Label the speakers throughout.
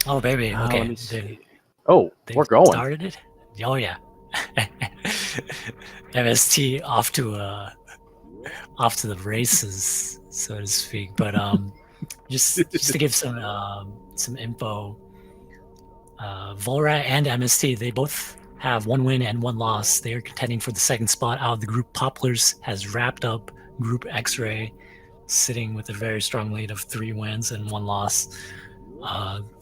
Speaker 1: Oh, baby. Okay.
Speaker 2: Let me see. Oh, we're going.
Speaker 1: Started it? Oh, yeah. MST off to the races, so to speak. But just to give some info, V0lrat and MST, they both have 1 win and 1 loss. They are contending for the second spot out of the group. Poplars has wrapped up Group X-Ray, sitting with a very strong lead of 3 wins and 1 loss.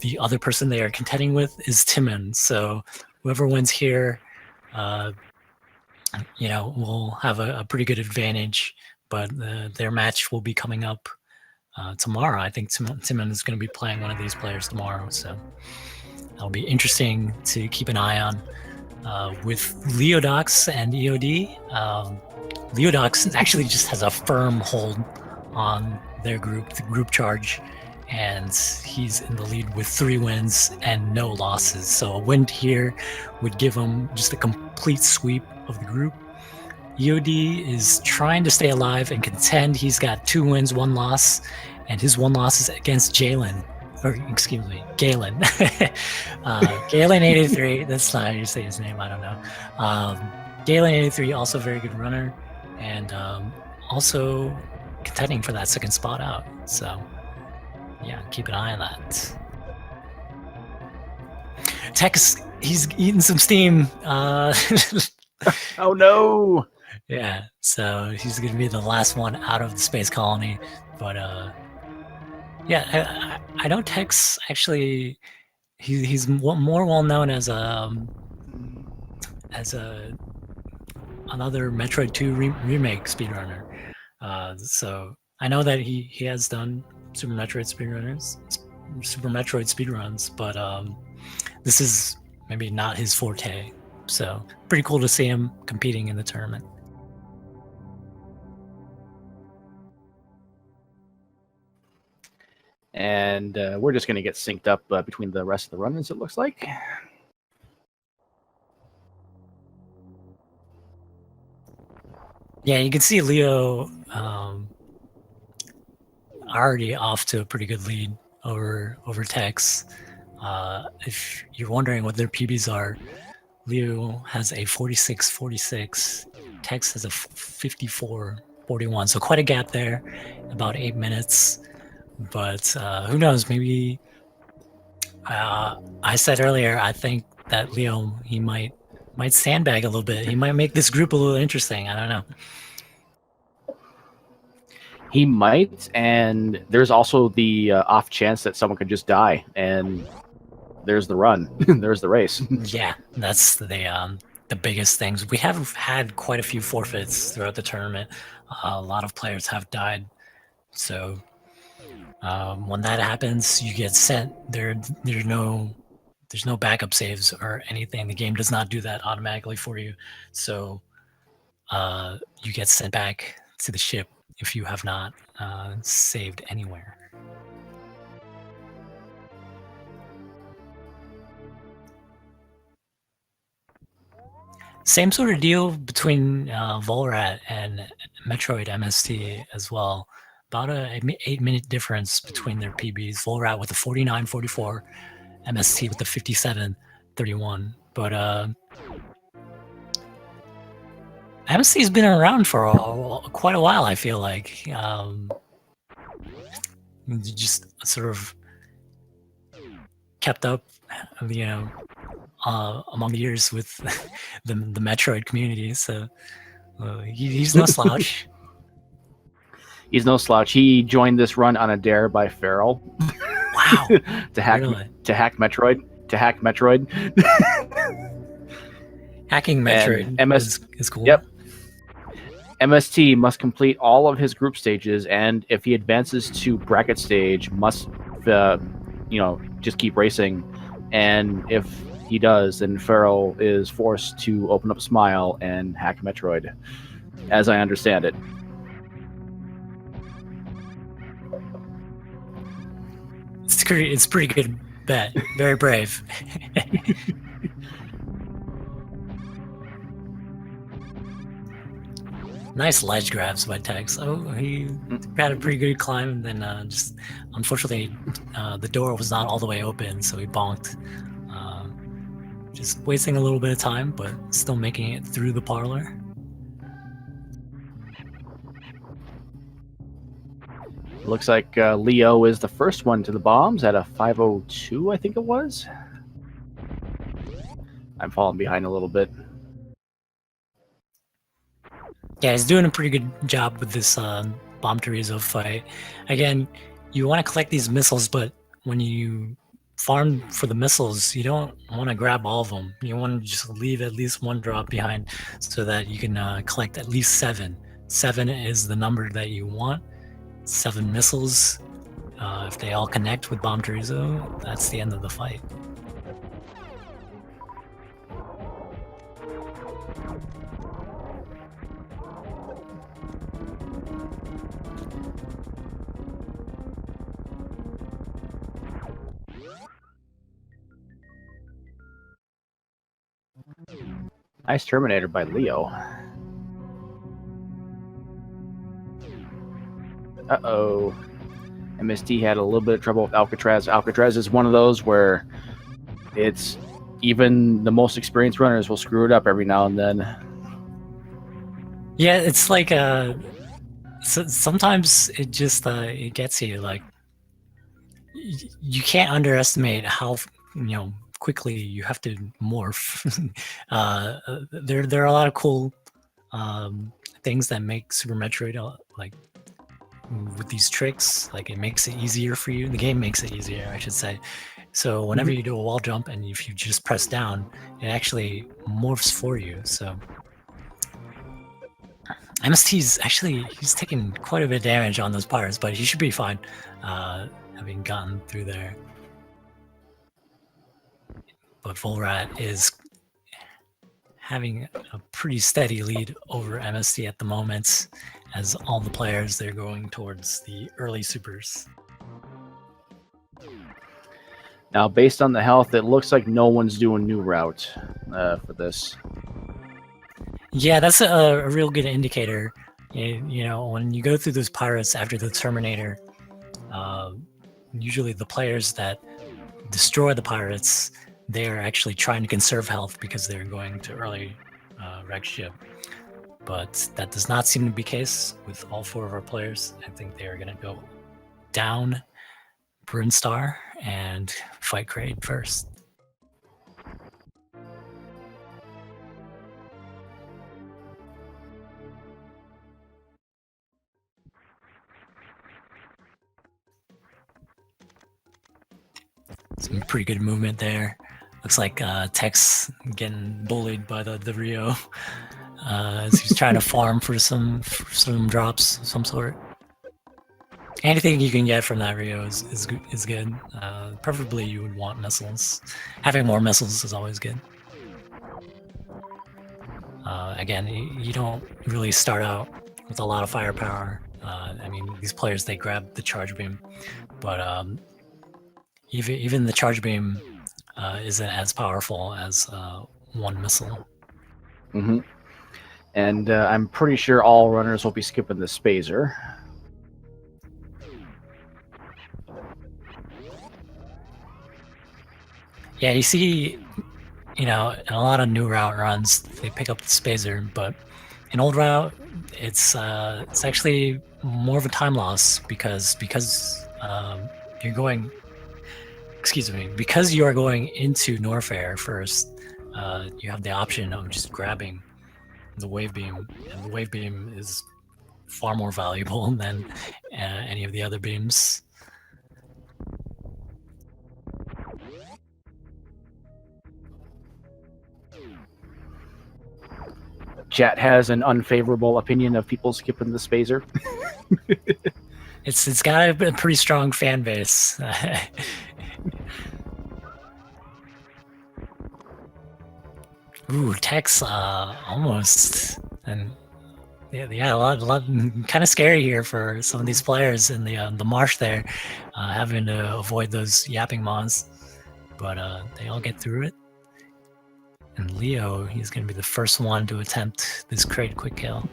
Speaker 1: The other person they are contending with is Timon. So whoever wins here, will have a pretty good advantage. But their match will be coming up tomorrow. I think Timon is going to be playing one of these players tomorrow. So that'll be interesting to keep an eye on. With Leodox and EOD, Leodox actually just has a firm hold on their group, the group charge, and he's in the lead with 3 wins and no losses. So a win here would give him just a complete sweep of the group. EOD is trying to stay alive and contend. He's got 2 wins, 1 loss, and his 1 loss is against Galen. Galen83. That's not how you say his name. I don't know. Galen83, also very good runner, and also contending for that second spot out. So, yeah, keep an eye on that. Tex, he's eating some steam.
Speaker 2: Oh no!
Speaker 1: Yeah, so he's going to be the last one out of the space colony, but yeah, I know Tex actually. He's more well known as another Metroid 2 remake speedrunner. So I know that he has done Super Metroid speedruns, but this is maybe not his forte. So pretty cool to see him competing in the tournament.
Speaker 2: And we're just going to get synced up between the rest of the run-ins, it looks like.
Speaker 1: Yeah, you can see Leo already off to a pretty good lead over Tex. If you're wondering what their PBs are, Leo has a 46-46. Tex has a 54-41. So quite a gap there, about 8 minutes. But who knows? Maybe I said earlier, I think that Leo, he might sandbag a little bit. He might make this group a little interesting. I don't know.
Speaker 2: He might, and there's also the off chance that someone could just die, and there's the run, there's the race.
Speaker 1: Yeah, that's the biggest things. We have had quite a few forfeits throughout the tournament. A lot of players have died, so when that happens, you get sent. There's no backup saves or anything. The game does not do that automatically for you, so you get sent back to the ship if you have not saved anywhere. Same sort of deal between V0lrat and Metroidmst as well. About a 8-minute difference between their PBs. V0lrat with a 49-44, MST with the 57-31. But MST has been around for quite a while, I feel like. Just sort of kept up, among the years with the Metroid community. So he's no slouch.
Speaker 2: He's no slouch. He joined this run on a dare by V0l.
Speaker 1: Wow.
Speaker 2: to hack Metroid.
Speaker 1: Hacking Metroid is cool.
Speaker 2: Yep. MST must complete all of his group stages, and if he advances to bracket stage, must just keep racing. And if he does, then V0l is forced to open up Smile and hack Metroid, as I understand it.
Speaker 1: It's pretty good bet. Very brave. Nice ledge grabs by Tex. Oh, he had a pretty good climb, and then just unfortunately the door was not all the way open, so he bonked. Just wasting a little bit of time, but still making it through the parlor.
Speaker 2: Looks like Leo is the first one to the bombs at a 5:02, I think it was. I'm falling behind a little bit.
Speaker 1: Yeah, he's doing a pretty good job with this bomb Torizo fight. Again, you want to collect these missiles, but when you farm for the missiles, you don't want to grab all of them. You want to just leave at least one drop behind so that you can collect at least 7. 7 is the number that you want. 7 missiles. If they all connect with bomb Torizo, that's the end of the fight.
Speaker 2: Nice Terminator by Leo. Uh-oh. MST had a little bit of trouble with Alcatraz. Alcatraz is one of those where it's even the most experienced runners will screw it up every now and then.
Speaker 1: Yeah, it's like sometimes it just it gets you. Like you can't underestimate how quickly you have to morph. There are a lot of cool things that make Super Metroid like with these tricks. Like it makes it easier for you. The game makes it easier, I should say. So whenever you do a wall jump and if you just press down, it actually morphs for you. So MST's actually, he's taking quite a bit of damage on those pyres, but he should be fine, having gotten through there. But V0lrat is having a pretty steady lead over MST at the moment, as all the players, they're going towards the early supers.
Speaker 2: Now, based on the health, it looks like no one's doing new route for this.
Speaker 1: Yeah, that's a real good indicator. You know, when you go through those pirates after the Terminator, usually the players that destroy the pirates, they are actually trying to conserve health because they're going to early wreck ship. But that does not seem to be the case with all 4 of our players. I think they are going to go down Brunstar and fight Kraid first. Some pretty good movement there. Looks like Tex getting bullied by the Rio as he's trying to farm for some drops of some sort. Anything you can get from that Rio is good. Preferably you would want missiles. Having more missiles is always good. Again, you don't really start out with a lot of firepower. I mean, these players, they grab the charge beam, but even the charge beam isn't as powerful as one missile.
Speaker 2: Mm-hmm. And I'm pretty sure all runners will be skipping the Spazer.
Speaker 1: Yeah, you see, in a lot of new route runs, they pick up the Spazer, but in old route, it's actually more of a time loss because you're going. Excuse me, because you are going into Norfair first, you have the option of just grabbing the wave beam, and the wave beam is far more valuable than any of the other beams.
Speaker 2: Chat has an unfavorable opinion of people skipping the Spazer.
Speaker 1: It's got a pretty strong fan base. Ooh, Tex almost, and yeah, a lot kind of scary here for some of these players in the marsh there, having to avoid those yapping mons, but they all get through it. And Leo, he's going to be the first one to attempt this Kraid quick kill.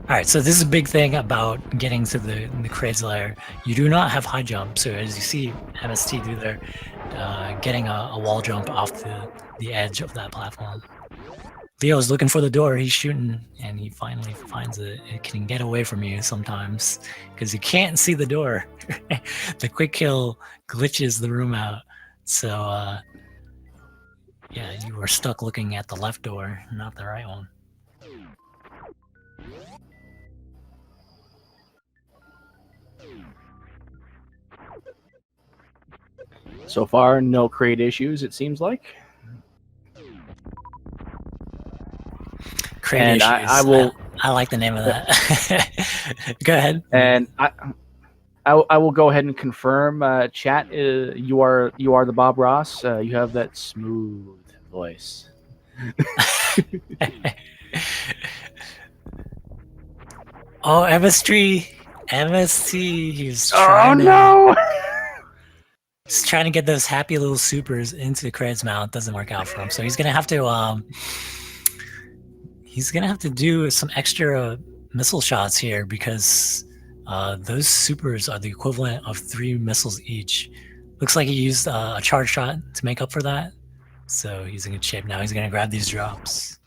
Speaker 1: All right, so this is a big thing about getting to the Kraid's lair. You do not have high jump, so as you see MST do there, getting a wall jump off the edge of that platform. Leo's looking for the door. He's shooting, and he finally finds it. It can get away from you sometimes because you can't see the door. The quick kill glitches the room out. So, yeah, you were stuck looking at the left door, not the right one.
Speaker 2: So far, no Kraid issues, it seems like.
Speaker 1: Kraid
Speaker 2: And
Speaker 1: issues.
Speaker 2: I will.
Speaker 1: I like the name of that. Go ahead.
Speaker 2: And I will go ahead and confirm. Chat, you are the Bob Ross. You have that smooth voice.
Speaker 1: Oh, MST. He's trying he's trying to get those happy little supers into Kraid's mouth. Doesn't work out for him, so he's gonna have to do some extra missile shots here because those supers are the equivalent of 3 missiles each. Looks like he used a charge shot to make up for that, so he's in good shape now. He's gonna grab these drops.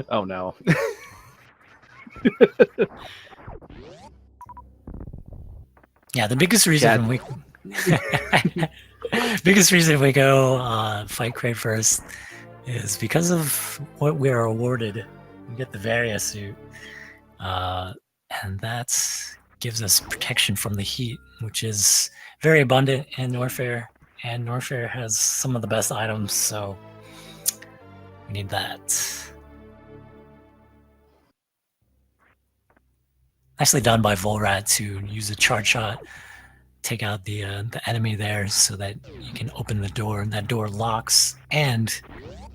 Speaker 2: Oh no.
Speaker 1: Yeah, the biggest reason we go fight Kraid first is because of what we are awarded. We get the Varia suit, and that gives us protection from the heat, which is very abundant in Norfair, and Norfair has some of the best items, so we need that. Nicely done by V0lrat to use a charge shot, take out the enemy there so that you can open the door, and that door locks. And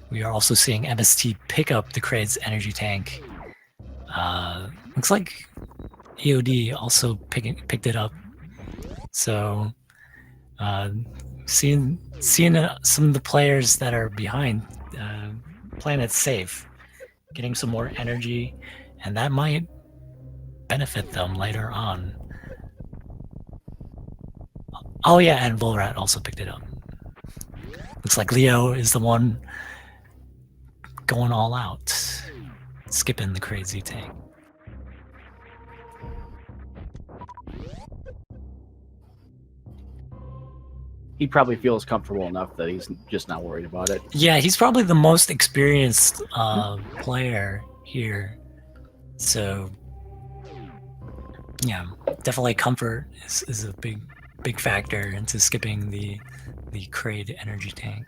Speaker 1: we are also seeing MST pick up the Kraid's energy tank. Looks like EOD also picked it up. So seeing some of the players that are behind playing it safe, getting some more energy, and that might benefit them later on. Oh yeah, and V0lrat also picked it up. Looks like Leo is the one going all out, skipping the crazy tank.
Speaker 2: He probably feels comfortable enough that he's just not worried about it.
Speaker 1: Yeah, he's probably the most experienced player here. So yeah, definitely comfort is a big factor into skipping the Kraid energy tank.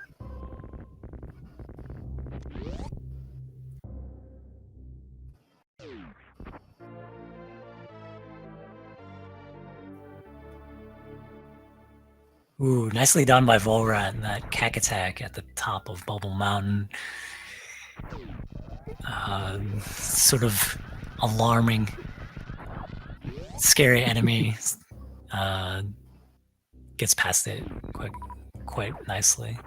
Speaker 1: Ooh, nicely done by V0lrat and that cack attack at the top of Bubble Mountain. Sort of alarming, scary enemy. Gets past it quite nicely.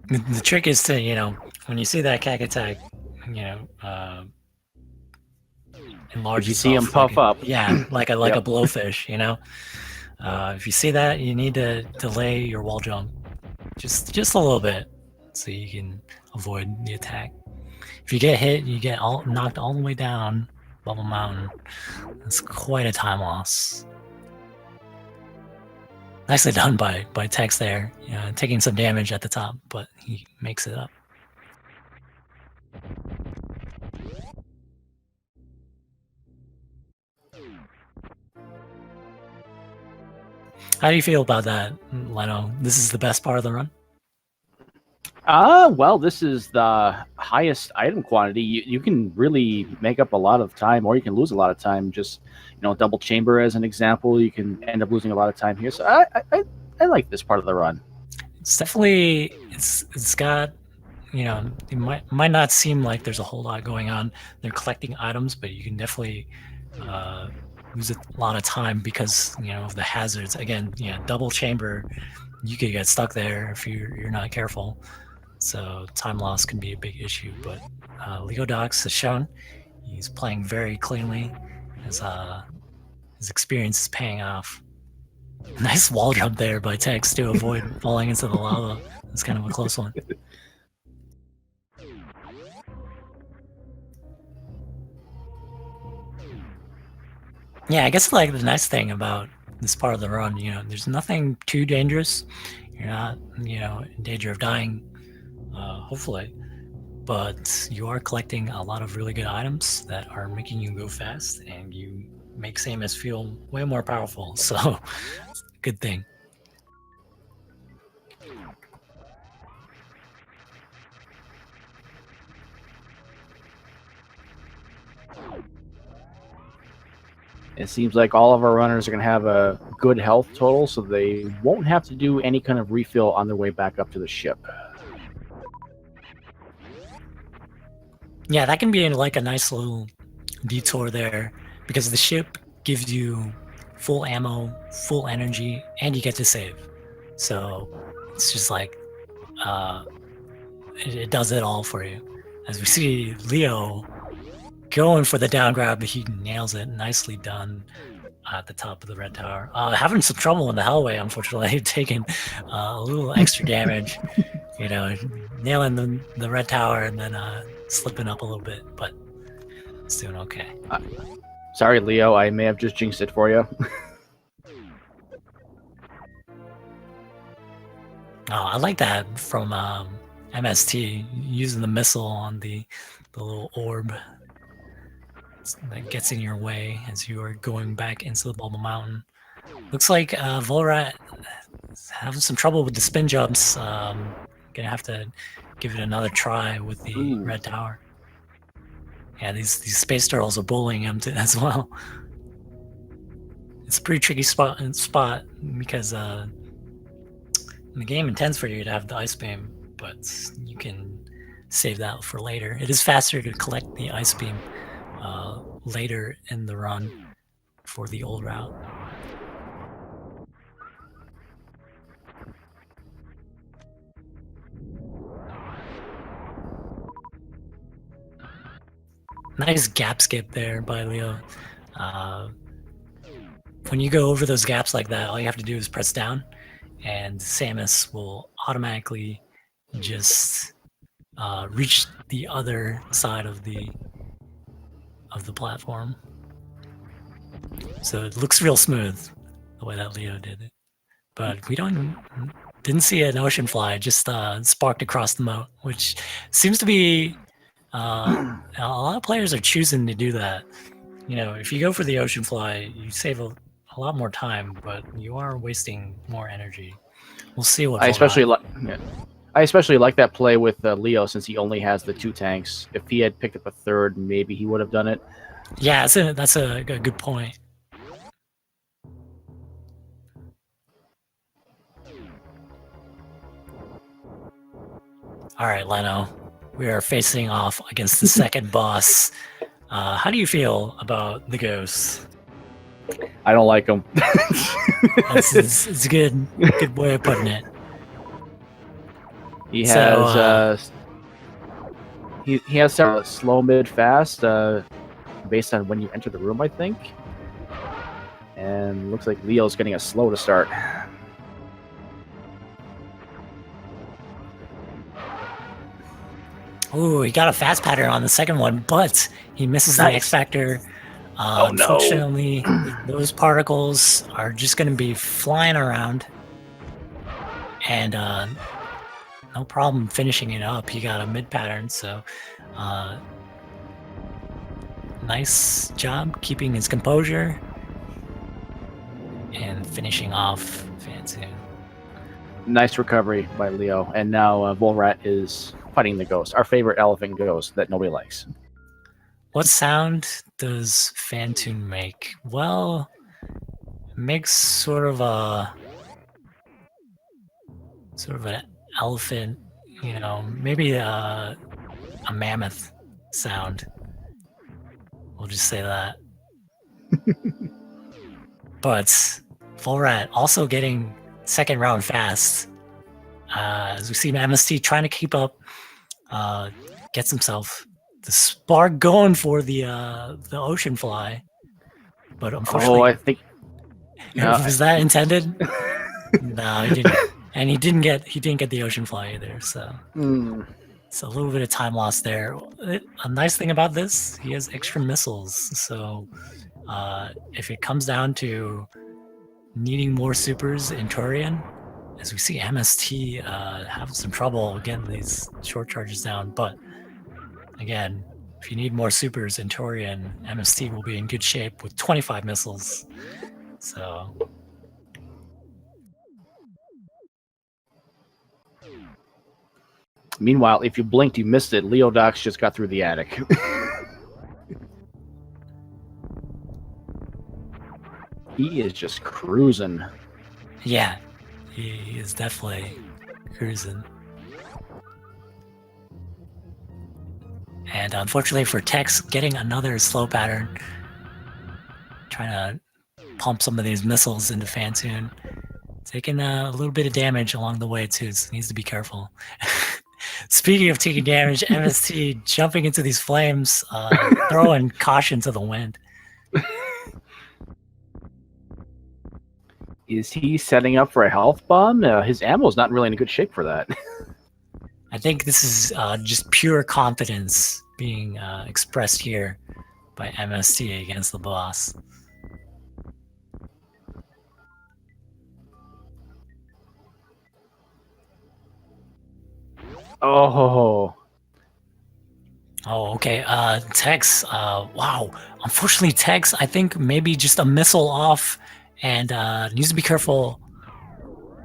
Speaker 1: The trick is to, when you see that cack attack, enlarge.
Speaker 2: You see him puff up.
Speaker 1: Yeah, like a blowfish. If you see that, you need to delay your wall jump just a little bit so you can avoid the attack. If you get hit, you get knocked all the way down Bubble Mountain. It's quite a time loss. Nicely done by Tex there, taking some damage at the top, but he makes it up. How do you feel about that, Leno? This is the best part of the run?
Speaker 2: Well, this is the highest item quantity. You can really make up a lot of time, or you can lose a lot of time. Just, double chamber as an example, you can end up losing a lot of time here. So I like this part of the run.
Speaker 1: It's definitely, it's got, it might not seem like there's a whole lot going on. They're collecting items, but you can definitely lose a lot of time because of the hazards. Again, double chamber, you could get stuck there if you're not careful. So time loss can be a big issue. But Leo Dox has shown he's playing very cleanly. His experience is paying off. Nice wall jump there by Tex to avoid falling into the lava. It's kind of a close one. Yeah, I guess like the nice thing about this part of the run, there's nothing too dangerous. You're not, in danger of dying, hopefully. But you are collecting a lot of really good items that are making you go fast, and you make Samus feel way more powerful. So, good thing.
Speaker 2: It seems like all of our runners are going to have a good health total, so they won't have to do any kind of refill on their way back up to the ship.
Speaker 1: Yeah, that can be like a nice little detour there, because the ship gives you full ammo, full energy, and you get to save. So it's just like it does it all for you. As we see Leo going for the down grab, he nails it. Nicely done at the top of the red tower. Having some trouble in the hellway, unfortunately, taking a little extra damage. Nailing the red tower and then slipping up a little bit, but it's doing okay.
Speaker 2: Sorry, Leo, I may have just jinxed it for you.
Speaker 1: I like that from MST, using the missile on the little orb that gets in your way as you are going back into the Bubble Mountain. Looks like V0lrat is having some trouble with the spin jumps. Gonna have to give it another try with the red tower. Yeah, these space turtles are bullying him as well. It's a pretty tricky spot because the game intends for you to have the ice beam, but you can save that for later. It is faster to collect the ice beam later in the run for the old route. Nice gap skip there by Leo. When you go over those gaps like that, all you have to do is press down, and Samus will automatically just reach the other side of the platform. So it looks real smooth the way that Leo did it. But we didn't see an ocean fly, just sparked across the moat, which seems to be a lot of players are choosing to do that. If you go for the ocean fly, you save a lot more time, but you are wasting more energy. We'll see what
Speaker 2: I especially like that play with Leo, since he only has the 2 tanks. If he had picked up a third, maybe he would have done it.
Speaker 1: Yeah, that's a good point. All right, Leno, we are facing off against the second boss. How do you feel about the ghost?
Speaker 2: I don't like him.
Speaker 1: It's a good way of putting it.
Speaker 2: He has he has several slow, mid, fast, based on when you enter the room, I think. And looks like Leo's getting a slow to start.
Speaker 1: Ooh, he got a fast pattern on the second one, but he misses the X Factor.
Speaker 2: Oh, no.
Speaker 1: Unfortunately, those particles are just going to be flying around. And no problem finishing it up. He got a mid pattern, so nice job keeping his composure and finishing off Fantoon.
Speaker 2: Nice recovery by Leo. And now V0lrat is fighting the ghost, our favorite elephant ghost that nobody likes.
Speaker 1: What sound does Fantoon make? Well, it makes sort of an elephant, maybe a mammoth sound. We'll just say that. But V0lrat also getting second round fast. As we see MST trying to keep up, gets himself the spark going for the ocean fly. But unfortunately,
Speaker 2: I think
Speaker 1: was that intended? No, he didn't. And he didn't get the ocean fly either. So it's a little bit of time lost there. A nice thing about this, he has extra missiles. So if it comes down to needing more supers in Turian, as we see MST have some trouble getting these short charges down. But again, if you need more supers in Turian, MST will be in good shape with 25 missiles. So
Speaker 2: meanwhile, if you blinked, you missed it. Leodox just got through the attic. He is just cruising.
Speaker 1: yeah, he is definitely cruising. And unfortunately for Tex, getting another slow pattern, trying to pump some of these missiles into Phantoon, taking a little bit of damage along the way too, so needs to be careful. Speaking of taking damage, MST jumping into these flames, throwing caution to the wind.
Speaker 2: Is he setting up for a health bomb? His ammo's not really in good shape for that.
Speaker 1: I think this is just pure confidence being expressed here by MST against the boss.
Speaker 2: Oh,
Speaker 1: okay. Tex, wow. Unfortunately, Tex, I think maybe just a missile off and needs to be careful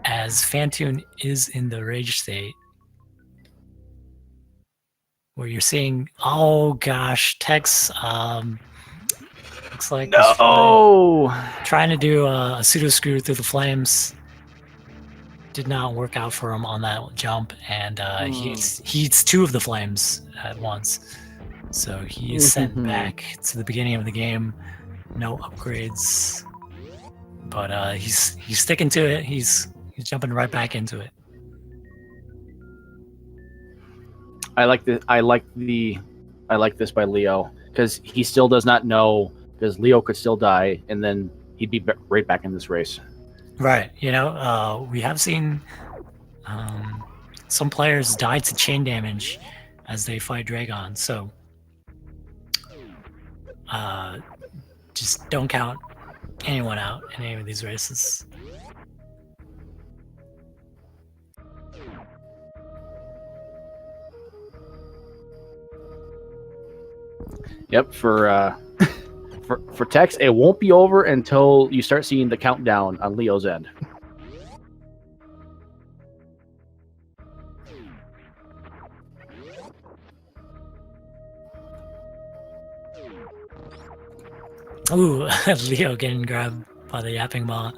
Speaker 1: as Phantoon is in the rage state. Where you're seeing, oh gosh, Tex looks like
Speaker 2: no!
Speaker 1: Trying to do a pseudo screw through the flames. Did not work out for him on that jump, and he eats two of the flames at once. So he is sent back to the beginning of the game. No upgrades, but he's sticking to it. He's jumping right back into it.
Speaker 2: I like this by Leo, because he still does not know, because Leo could still die, and then he'd be right back in this race.
Speaker 1: Right. You know, we have seen some players die to chain damage as they fight Dragon. So just don't count anyone out in any of these races.
Speaker 2: Yep, for Tex, it won't be over until you start seeing the countdown on Leo's end.
Speaker 1: Ooh, Leo getting grabbed by the yapping bot.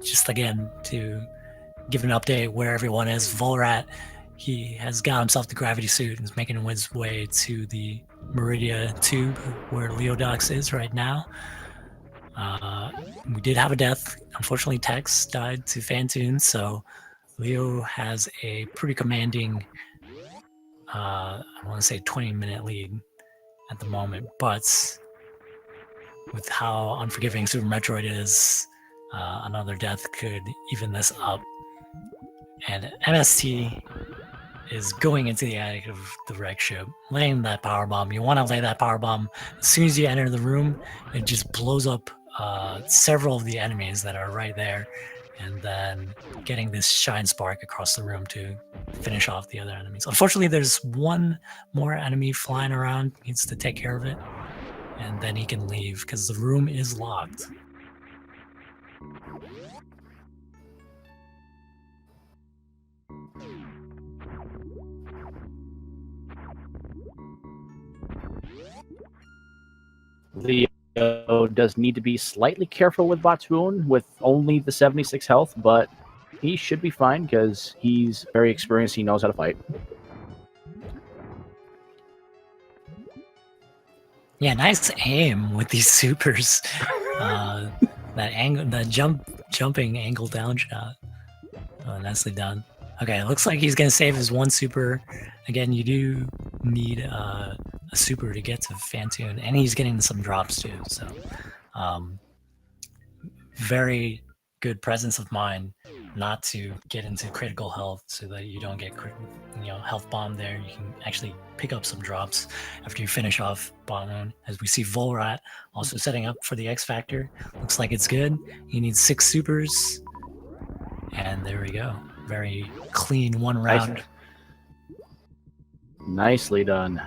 Speaker 1: Just again to give an update where everyone is. V0lrat, he has got himself the gravity suit and is making his way to the Meridia tube where Leodox is right now. We did have a death. Unfortunately, Tex died to Phantoon, so Leo has a pretty commanding, I want to say 20-minute lead at the moment, but with how unforgiving Super Metroid is, another death could even this up. And MST is going into the attic of the wreck ship, laying that power bomb. You want to lay that power bomb as soon as you enter the room. It just blows up several of the enemies that are right there, and then getting this shine spark across the room to finish off the other enemies. Unfortunately, there's one more enemy flying around. He needs to take care of it, and then he can leave because the room is locked.
Speaker 2: Leo does need to be slightly careful with Vodswoon with only the 76 health, but he should be fine because he's very experienced. He knows how to fight.
Speaker 1: Yeah, nice aim with these supers. That angle, that jumping angle down shot. Oh, nicely done. Okay, it looks like he's gonna save his one super. Again, you do need a super to get to Fantoon, and he's getting some drops too. So, very good presence of mind not to get into critical health so that you don't get health bomb there. You can actually pick up some drops after you finish off bottom. As we see V0lrat also setting up for the X Factor. Looks like it's good. He needs 6 supers. And there we go. Very clean one round.
Speaker 2: Nicely done.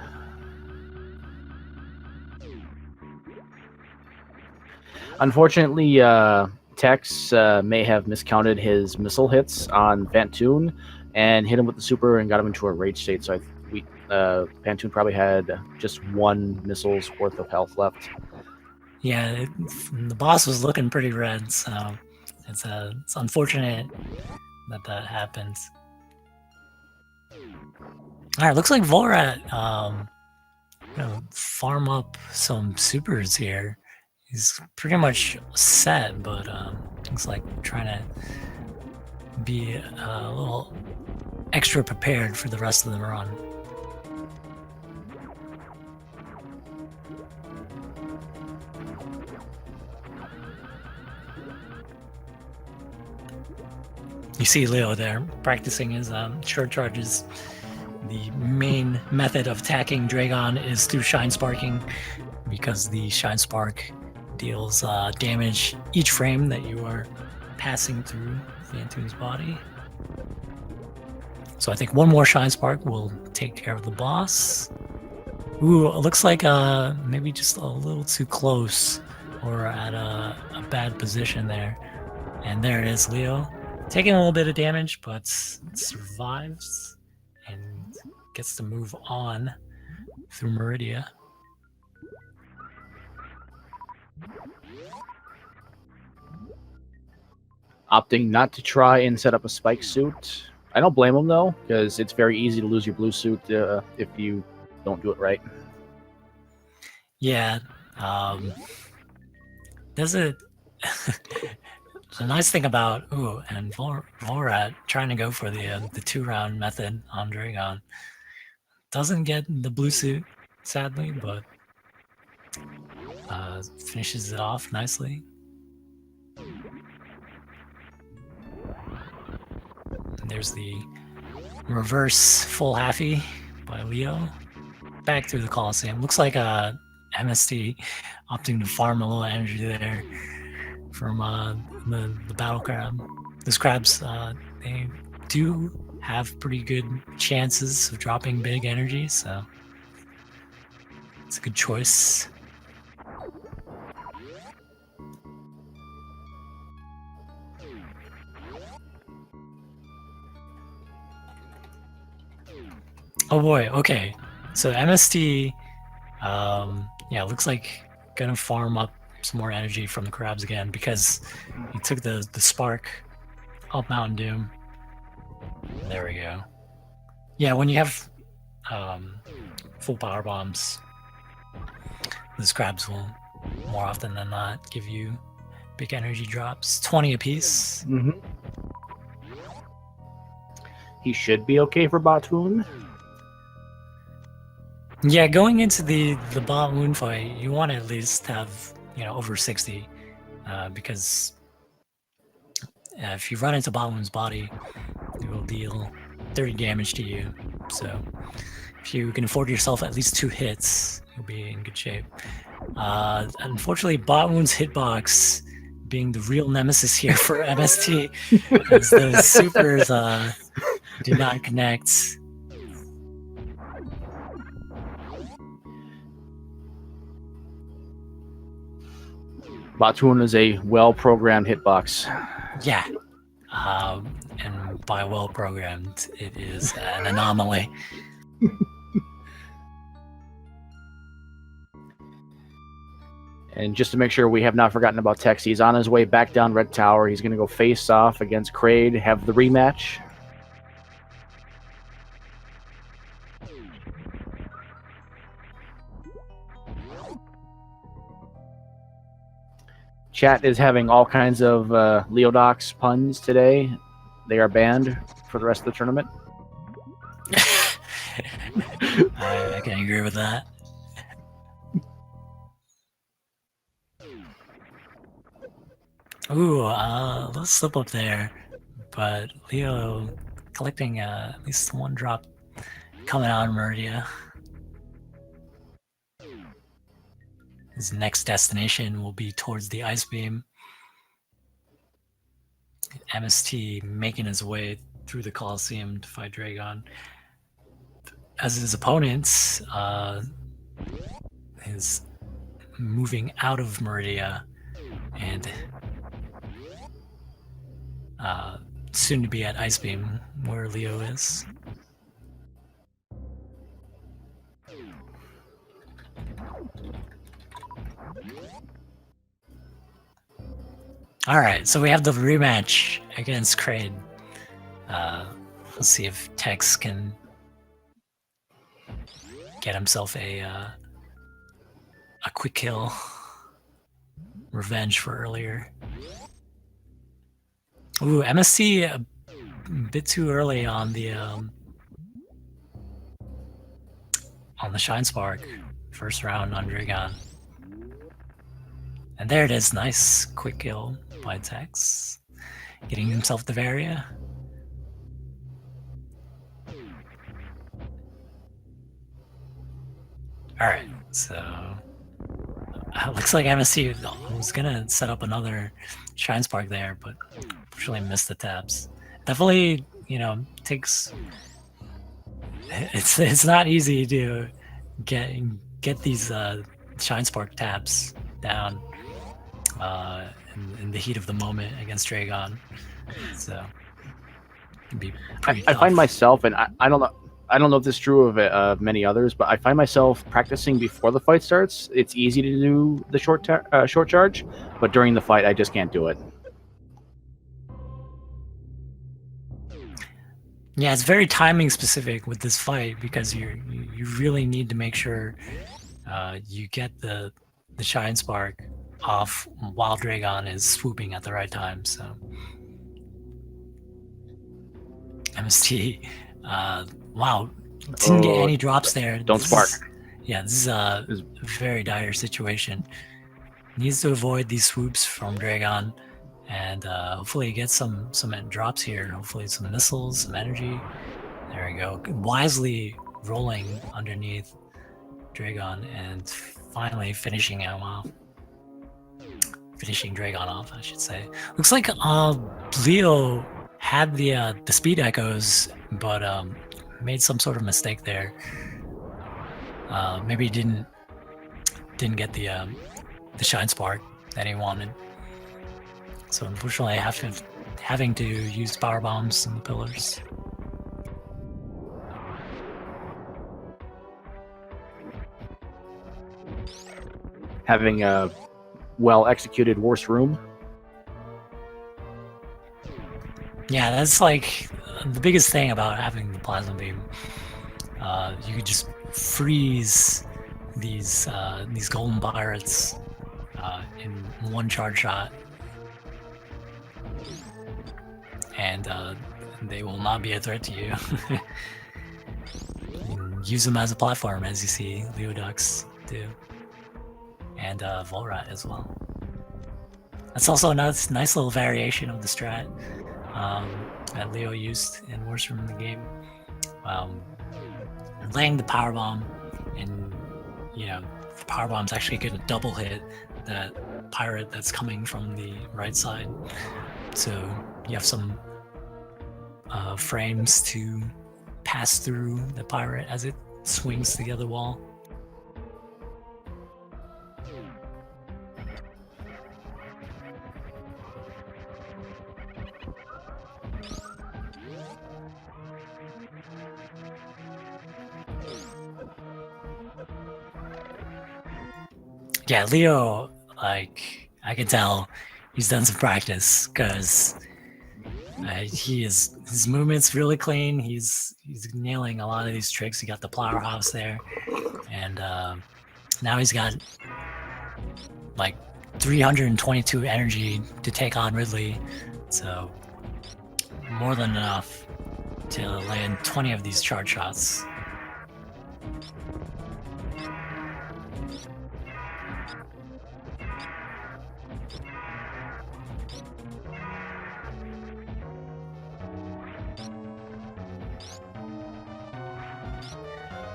Speaker 2: Unfortunately, Tex may have miscounted his missile hits on Fantoon and hit him with the super and got him into a rage state. So Fantoon probably had just 1 missile's worth of health left.
Speaker 1: Yeah, the boss was looking pretty red, so it's unfortunate that happens. All right, looks like V0lrat farm up some supers here. He's pretty much set, but looks like trying to be a little extra prepared for the rest of the run. You see Leo there practicing his short charges. The main method of attacking Dragon is through Shine Sparking, because the Shine Spark deals damage each frame that you are passing through Fantoon's body. So I think one more Shine Spark will take care of the boss. Ooh, it looks like maybe just a little too close or at a bad position there. And there it is, Leo. Taking a little bit of damage, but survives and gets to move on through Meridia.
Speaker 2: Opting not to try and set up a spike suit. I don't blame him, though, because it's very easy to lose your blue suit if you don't do it right.
Speaker 1: Yeah. There's a... The nice thing about and V0lrat trying to go for the 2-round method on Dragon doesn't get the blue suit, sadly, but finishes it off nicely. And there's the reverse full halfie by Leo. Back through the Coliseum. Looks like MST opting to farm a little energy there from the battle crab. Those crabs, they do have pretty good chances of dropping big energy, so it's a good choice. Oh boy, okay. So MST, yeah, looks like gonna farm up some more energy from the crabs again, because he took the spark up Mountain Doom. There we go. Yeah, when you have full power bombs, those crabs will more often than not give you big energy drops. 20 apiece.
Speaker 2: Mm-hmm. He should be okay for Batoon.
Speaker 1: Yeah, going into the bot wound fight, you want to at least have over 60, because if you run into bot wound's body, it will deal 30 damage to you. So if you can afford yourself at least 2 hits, you'll be in good shape. Unfortunately, bot wound's hitbox being the real nemesis here for MST, as the supers do not connect.
Speaker 2: Batoon is a well-programmed hitbox.
Speaker 1: Yeah. And by well-programmed, it is an anomaly.
Speaker 2: And just to make sure we have not forgotten about Tex, he's on his way back down Red Tower. He's going to go face off against Kraid, have the rematch. Chat is having all kinds of Leodox puns today. They are banned for the rest of the tournament.
Speaker 1: I can agree with that. Ooh, little slip up there, but Leo collecting at least one drop coming out of Meridia. His next destination will be towards the Ice Beam. MST making his way through the Colosseum to fight Dragon. As his opponents is moving out of Meridia and soon to be at Ice Beam, where Leo is. All right, so we have the rematch against Kraid. Let's see if Tex can get himself a quick kill. Revenge for earlier. Ooh, MSC a bit too early on the Shine Spark. First round on Dragon. And there it is, nice quick kill by Tex. Getting himself the Varia. Alright, so looks like MSC was gonna set up another Shine Spark there, but unfortunately missed the taps. Definitely, takes. It's not easy to get these Shine Spark taps down in the heat of the moment against Dragon. So it'd be pretty
Speaker 2: I
Speaker 1: tough.
Speaker 2: find myself, and I don't know. I don't know if this is true of many others, but I find myself practicing before the fight starts. It's easy to do the short charge, but during the fight, I just can't do it.
Speaker 1: Yeah, it's very timing specific with this fight because you really need to make sure you get the Shine Spark off while Dragon is swooping at the right time. So MST, wow, didn't get any drops there.
Speaker 2: Don't spark.
Speaker 1: This is a very dire situation. Needs to avoid these swoops from Dragon, and hopefully get some drops here. Hopefully some missiles, some energy. There we go. Wisely rolling underneath Dragon and finally finishing him off. Finishing Dragon off, I should say. Looks like Leo had the speed echoes, but made some sort of mistake there. Maybe didn't get the Shine Spark that he wanted. So unfortunately, having to use power bombs on the pillars.
Speaker 2: Having a well-executed worst room.
Speaker 1: Yeah, that's like the biggest thing about having the plasma beam. You could just freeze these golden pirates in one charge shot, and they will not be a threat to you. You can use them as a platform, as you see Leodox do, and V0lrat as well. That's also a nice little variation of the strat that Leo used in worst room in the game. Laying the power bomb, and the power bomb's actually going to double hit that pirate that's coming from the right side. So you have some frames to pass through the pirate as it swings to the other wall. Yeah, Leo, like, I can tell he's done some practice because his movement's really clean. He's nailing a lot of these tricks. He got the powerhouse there, and now he's got like 322 energy to take on Ridley, so more than enough to land 20 of these charge shots.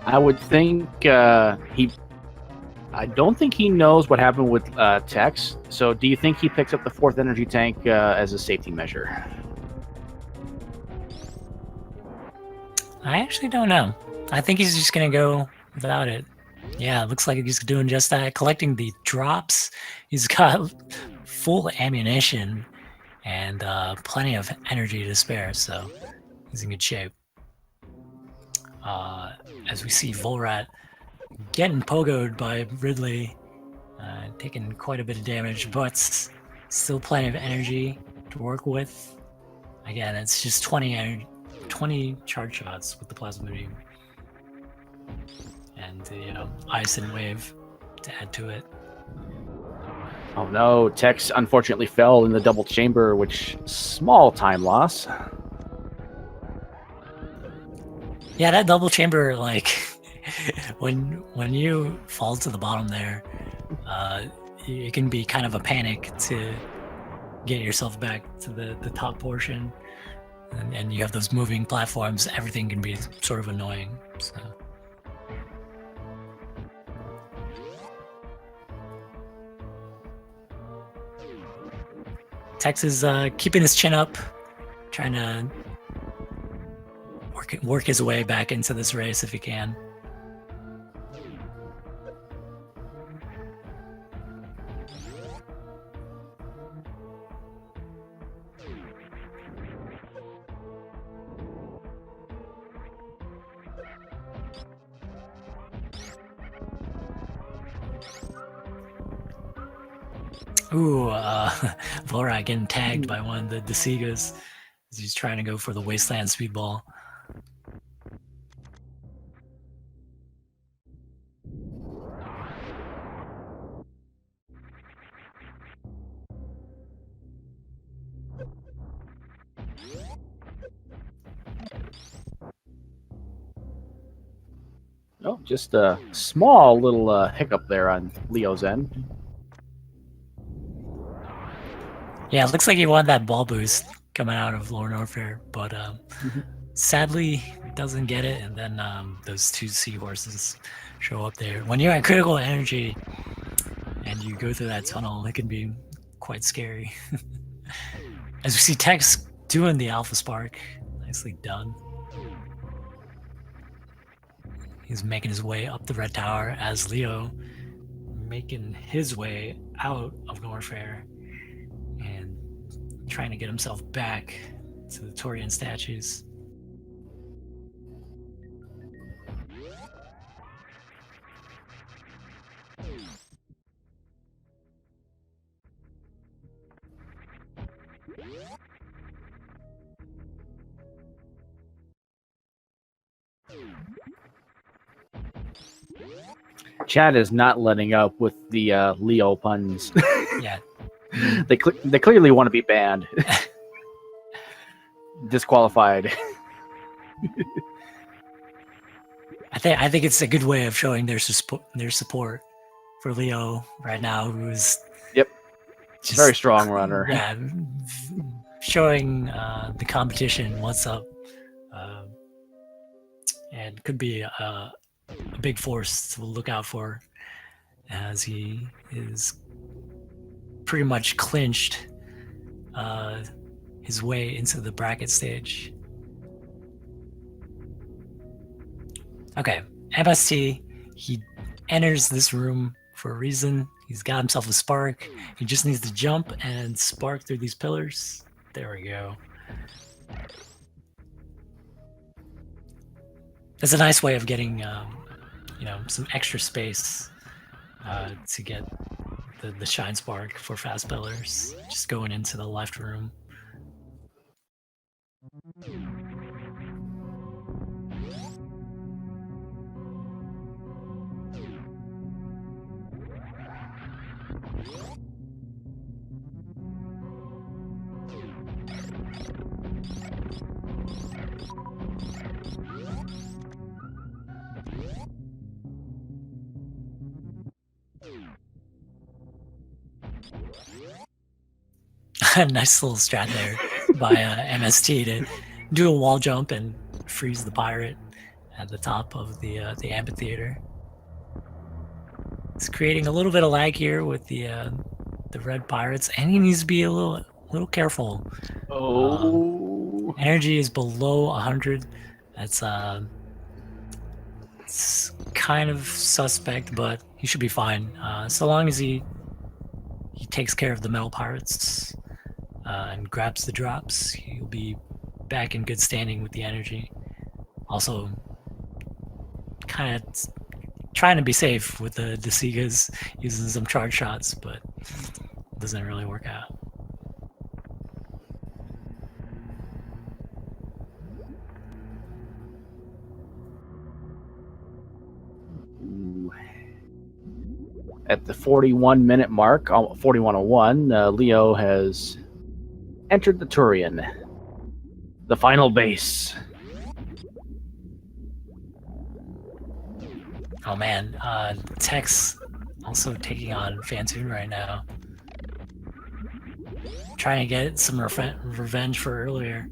Speaker 2: I would think I don't think he knows what happened with Tex. So, do you think he picks up the 4th energy tank as a safety measure?
Speaker 1: I actually don't know. I think he's just gonna go without it. Yeah, it looks like he's doing just that, collecting the drops. He's got full ammunition and plenty of energy to spare, so he's in good shape. As we see V0lrat getting pogoed by Ridley, taking quite a bit of damage, but still plenty of energy to work with. Again, it's just 20 charge shots with the plasma beam. And the ice and wave to add to it.
Speaker 2: Oh no, Tex unfortunately fell in the double chamber, which small time loss.
Speaker 1: Yeah, that double chamber, like when you fall to the bottom there, it can be kind of a panic to get yourself back to the top portion, and you have those moving platforms. Everything can be sort of annoying. So. Tex is keeping his chin up, trying to work his way back into this race if he can. Ooh, V0lrat getting tagged by one of the Segas as he's trying to go for the Wasteland Speedball.
Speaker 2: Oh, just a small little hiccup there on Leo's end.
Speaker 1: Yeah, it looks like he wanted that ball boost coming out of Lord Norfair, but sadly doesn't get it, and then those 2 seahorses show up there. When you're at critical energy and you go through that tunnel, it can be quite scary. As we see Tex doing the Alpha Spark, nicely done. He's making his way up the red tower as Leo making his way out of Norfair and trying to get himself back to the Torian statues.
Speaker 2: Chad is not letting up with the Leo puns.
Speaker 1: Yeah.
Speaker 2: They clearly want to be banned. Disqualified.
Speaker 1: I think it's a good way of showing their support for Leo right now, who's
Speaker 2: just very strong runner.
Speaker 1: Yeah, showing the competition what's up, and could be a big force to look out for, as he is pretty much clinched his way into the bracket stage. Okay, MST, he enters this room for a reason. He's got himself a spark. He just needs to jump and spark through these pillars. There we go. It's a nice way of getting, some extra space to get the shine spark for fast pillars. Just going into the left room. Nice little strat there by MST to do a wall jump and freeze the pirate at the top of the amphitheater. It's creating a little bit of lag here with the red pirates, and he needs to be a little careful.
Speaker 2: Oh,
Speaker 1: Energy is below 100. That's it's kind of suspect, but he should be fine. So long as he takes care of the metal pirates and grabs the drops, he'll be back in good standing with the energy. Also, kind of trying to be safe with the Segas, using some charge shots, but it doesn't really work out.
Speaker 2: At the 41-minute mark, 41:01, Leo has entered the Turian, the final base.
Speaker 1: Oh man, Tech's also taking on Fantoon right now. Trying to get some revenge for earlier,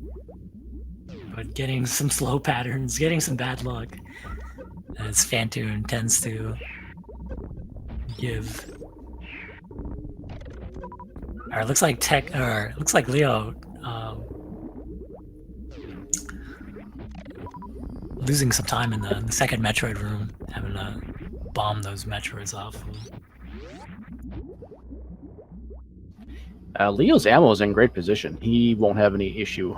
Speaker 1: but getting some slow patterns, getting some bad luck, as Fantoon tends to give. Or it looks like Leo losing some time in the second Metroid room, having to bomb those Metroids off.
Speaker 2: Leo's ammo is in great position. He won't have any issue.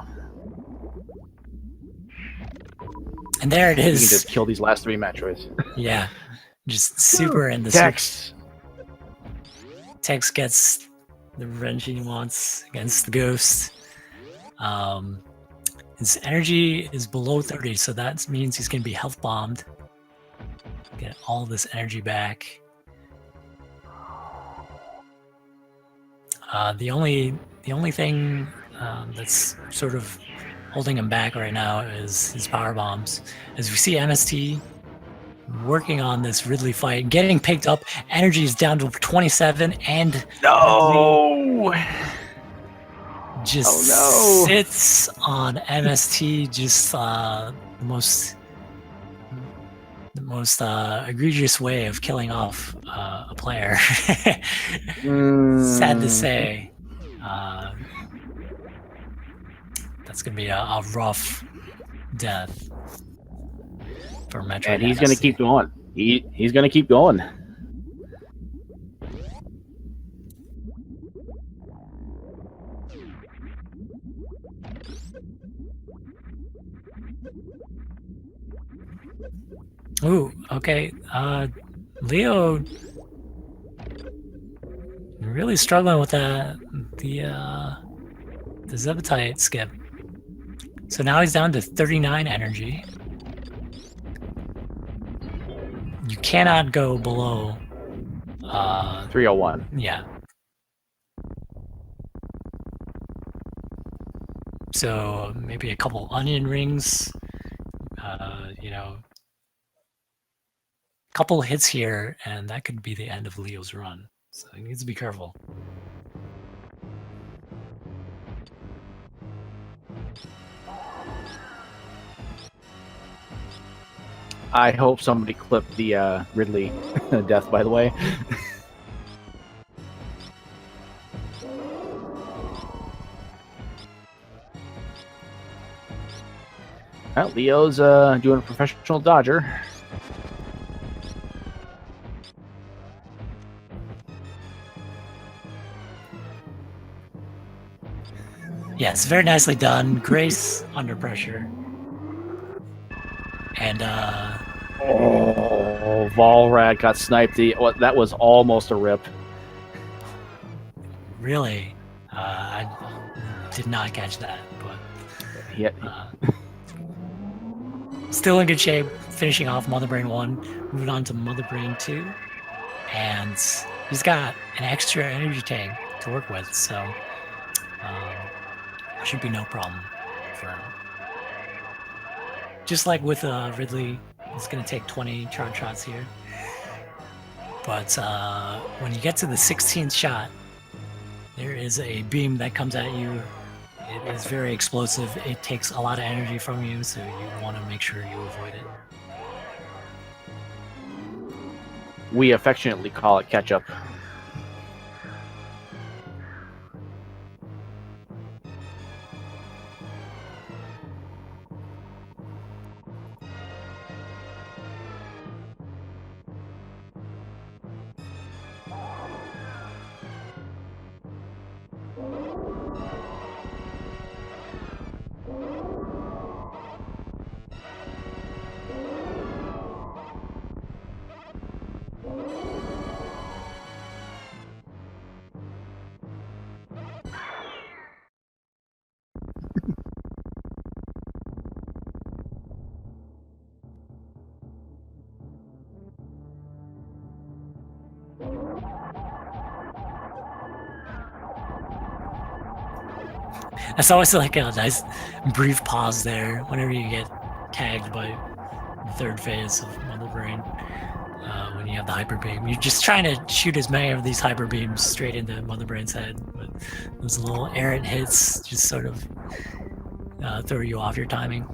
Speaker 1: And there it is.
Speaker 2: He can just kill these last 3 Metroids.
Speaker 1: Yeah, just super in the
Speaker 2: Tex.
Speaker 1: Tex gets the revenge he wants against the ghost. His energy is below 30, so that means he's going to be health bombed. Get all this energy back. The only thing that's sort of holding him back right now is his power bombs. As we see MST working on this Ridley fight, getting picked up. Energy is down to 27, and
Speaker 2: no,
Speaker 1: just sits on MST. Just the most egregious way of killing off a player. Sad to say. That's gonna be a rough death for Metroid.
Speaker 2: And he's gonna keep going. He's gonna keep going.
Speaker 1: Ooh, okay. Leo really struggling with the Zebetite skip. So now he's down to 39 energy. You cannot go below
Speaker 2: 301.
Speaker 1: Yeah. So maybe a couple onion rings, couple hits here, and that could be the end of Leo's run. So he needs to be careful.
Speaker 2: I hope somebody clipped the Ridley death, by the way. Well, Leo's doing a professional dodger.
Speaker 1: Yes, very nicely done. Grace under pressure. And
Speaker 2: V0lrat got sniped. That was almost a rip.
Speaker 1: Really? I did not catch that, but
Speaker 2: Yeah.
Speaker 1: Still in good shape, finishing off Mother Brain 1, moving on to Mother Brain 2, and he's got an extra energy tank to work with, so should be no problem for him. just like with Ridley, it's going to take 20 charge shots here. But when you get to the 16th shot, there is a beam that comes at you. It is very explosive. It takes a lot of energy from you, so you want to make sure you avoid it.
Speaker 2: We affectionately call it catch-up.
Speaker 1: That's always like a nice brief pause there whenever you get tagged by the third phase of Mother Brain. When you have the hyper beam, you're just trying to shoot as many of these hyper beams straight into Mother Brain's head, but those little errant hits just sort of throw you off your timing.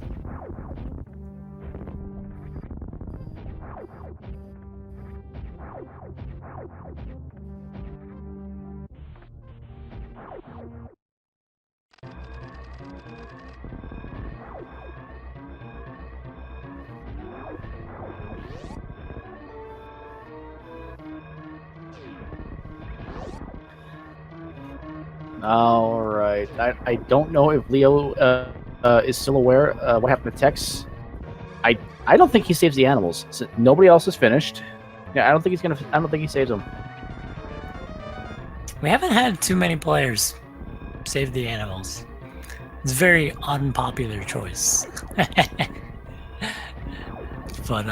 Speaker 2: All right. I don't know if Leo is still aware what happened to Tex. I don't think he saves the animals. So nobody else is finished. Yeah, I don't think he saves them.
Speaker 1: We haven't had too many players save the animals. It's a very unpopular choice. But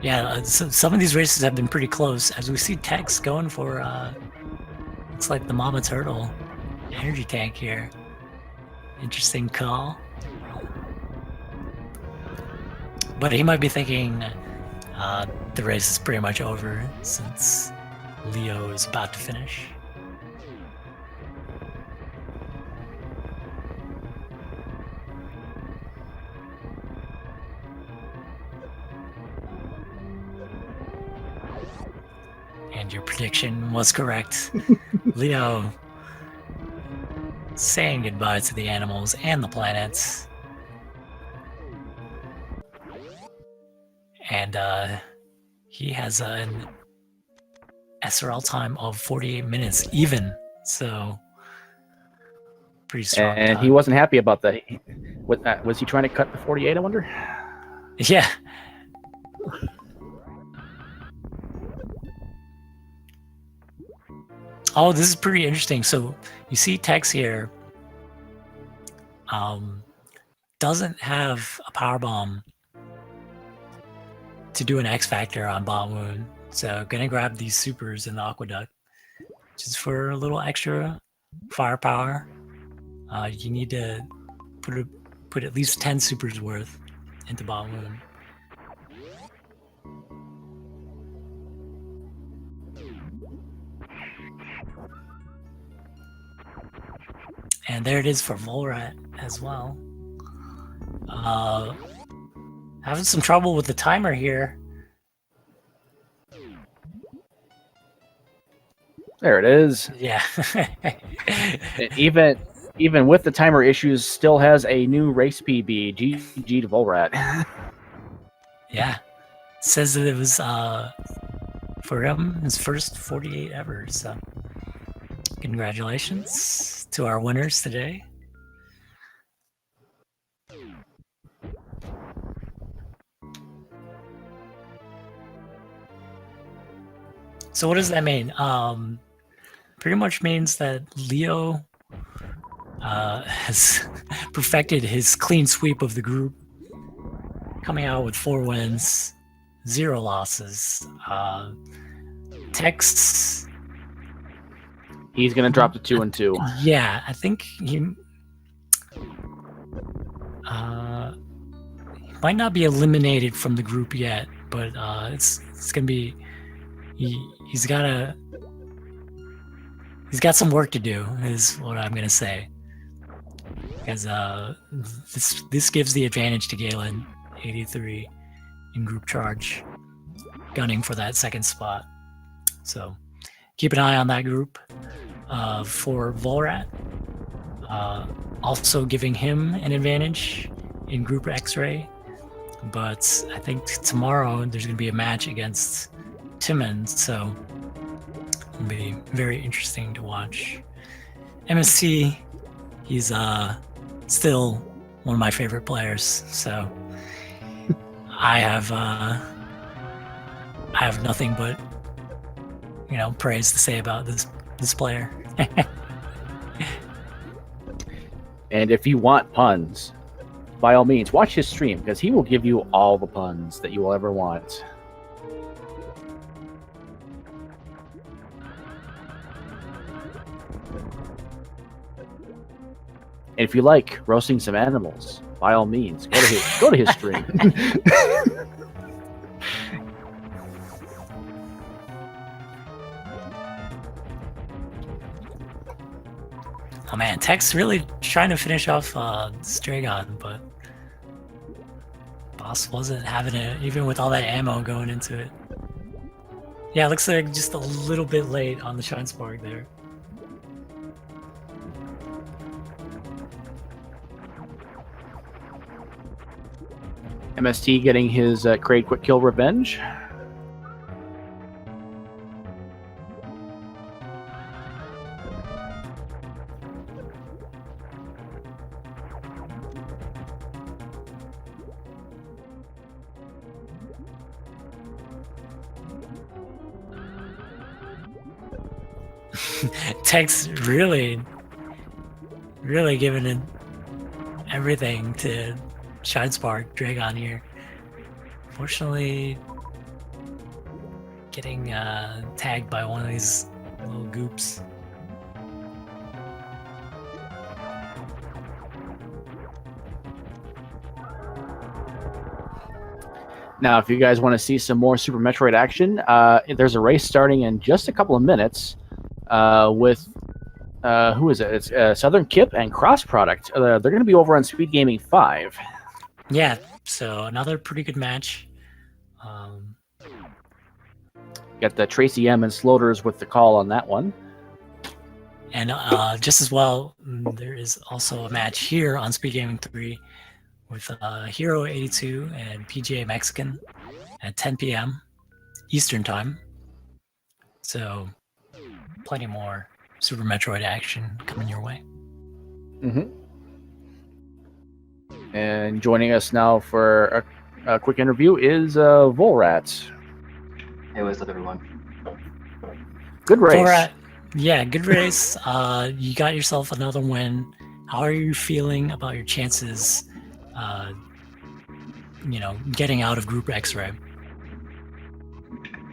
Speaker 1: yeah, some of these races have been pretty close. As we see Tex going for looks like the Mama Turtle energy tank here. Interesting call. But he might be thinking the race is pretty much over since Leo is about to finish. And your prediction was correct. Leo saying goodbye to the animals and the planets. And he has an SRL time of 48 minutes even. So pretty strong.
Speaker 2: And
Speaker 1: time.
Speaker 2: he wasn't happy about that. Was he trying to cut the 48, I wonder?
Speaker 1: Yeah. Oh, this is pretty interesting. So you see Tex here doesn't have a power bomb to do an X Factor on Bomb Moon. So gonna grab these supers in the Aqueduct just for a little extra firepower. You need to put at least 10 supers worth into Bomb Moon. And there it is for V0lrat as well. Having some trouble with the timer here.
Speaker 2: There it is.
Speaker 1: Yeah.
Speaker 2: Even with the timer issues, still has a new race PB. GG to V0lrat.
Speaker 1: Yeah. Says that it was for him his first 48 ever. So congratulations to our winners today. So what does that mean? Pretty much means that Leo has perfected his clean sweep of the group, coming out with 4 wins, 0 losses. Tex,
Speaker 2: He's gonna drop to 2-2.
Speaker 1: yeah, I think Might not be eliminated from the group yet, but it's gonna be. He's got some work to do, is what I'm gonna say. Because this gives the advantage to Galen, 83 in group charge, gunning for that second spot. So keep an eye on that group. For V0lrat, also giving him an advantage in group X-ray. But I think tomorrow there's going to be a match against Timon, so it'll be very interesting to watch. MST, he's still one of my favorite players, so I have nothing but praise to say about this player.
Speaker 2: And if you want puns, by all means, watch his stream, because he will give you all the puns that you will ever want. And if you like roasting some animals, by all means, go to his stream.
Speaker 1: Oh man, Tech's really trying to finish off Stragon, but boss wasn't having it, even with all that ammo going into it. Yeah, it looks like just a little bit late on the Shine Spark there.
Speaker 2: MST getting his Kraid quick kill revenge.
Speaker 1: Tech's really giving it everything to Shine Spark Dragon here. Fortunately, getting tagged by one of these little goops.
Speaker 2: Now, if you guys want to see some more Super Metroid action, there's a race starting in just a couple of minutes with who is it? It's Southern Kip and Cross Product. They're going to be over on Speed Gaming 5.
Speaker 1: Yeah, so another pretty good match.
Speaker 2: Got the Tracy M and Sloters with the call on that one.
Speaker 1: And just as well, there is also a match here on Speed Gaming 3 with Hero 82 and PGA Mexican at 10 p.m. Eastern Time. So plenty more Super Metroid action coming your way.
Speaker 2: Mm-hmm. And joining us now for a quick interview is V0lrat.
Speaker 3: Hey, what's up, everyone?
Speaker 2: Good race.
Speaker 1: V0lrat, yeah, good race. You got yourself another win. How are you feeling about your chances, getting out of Group X-Ray?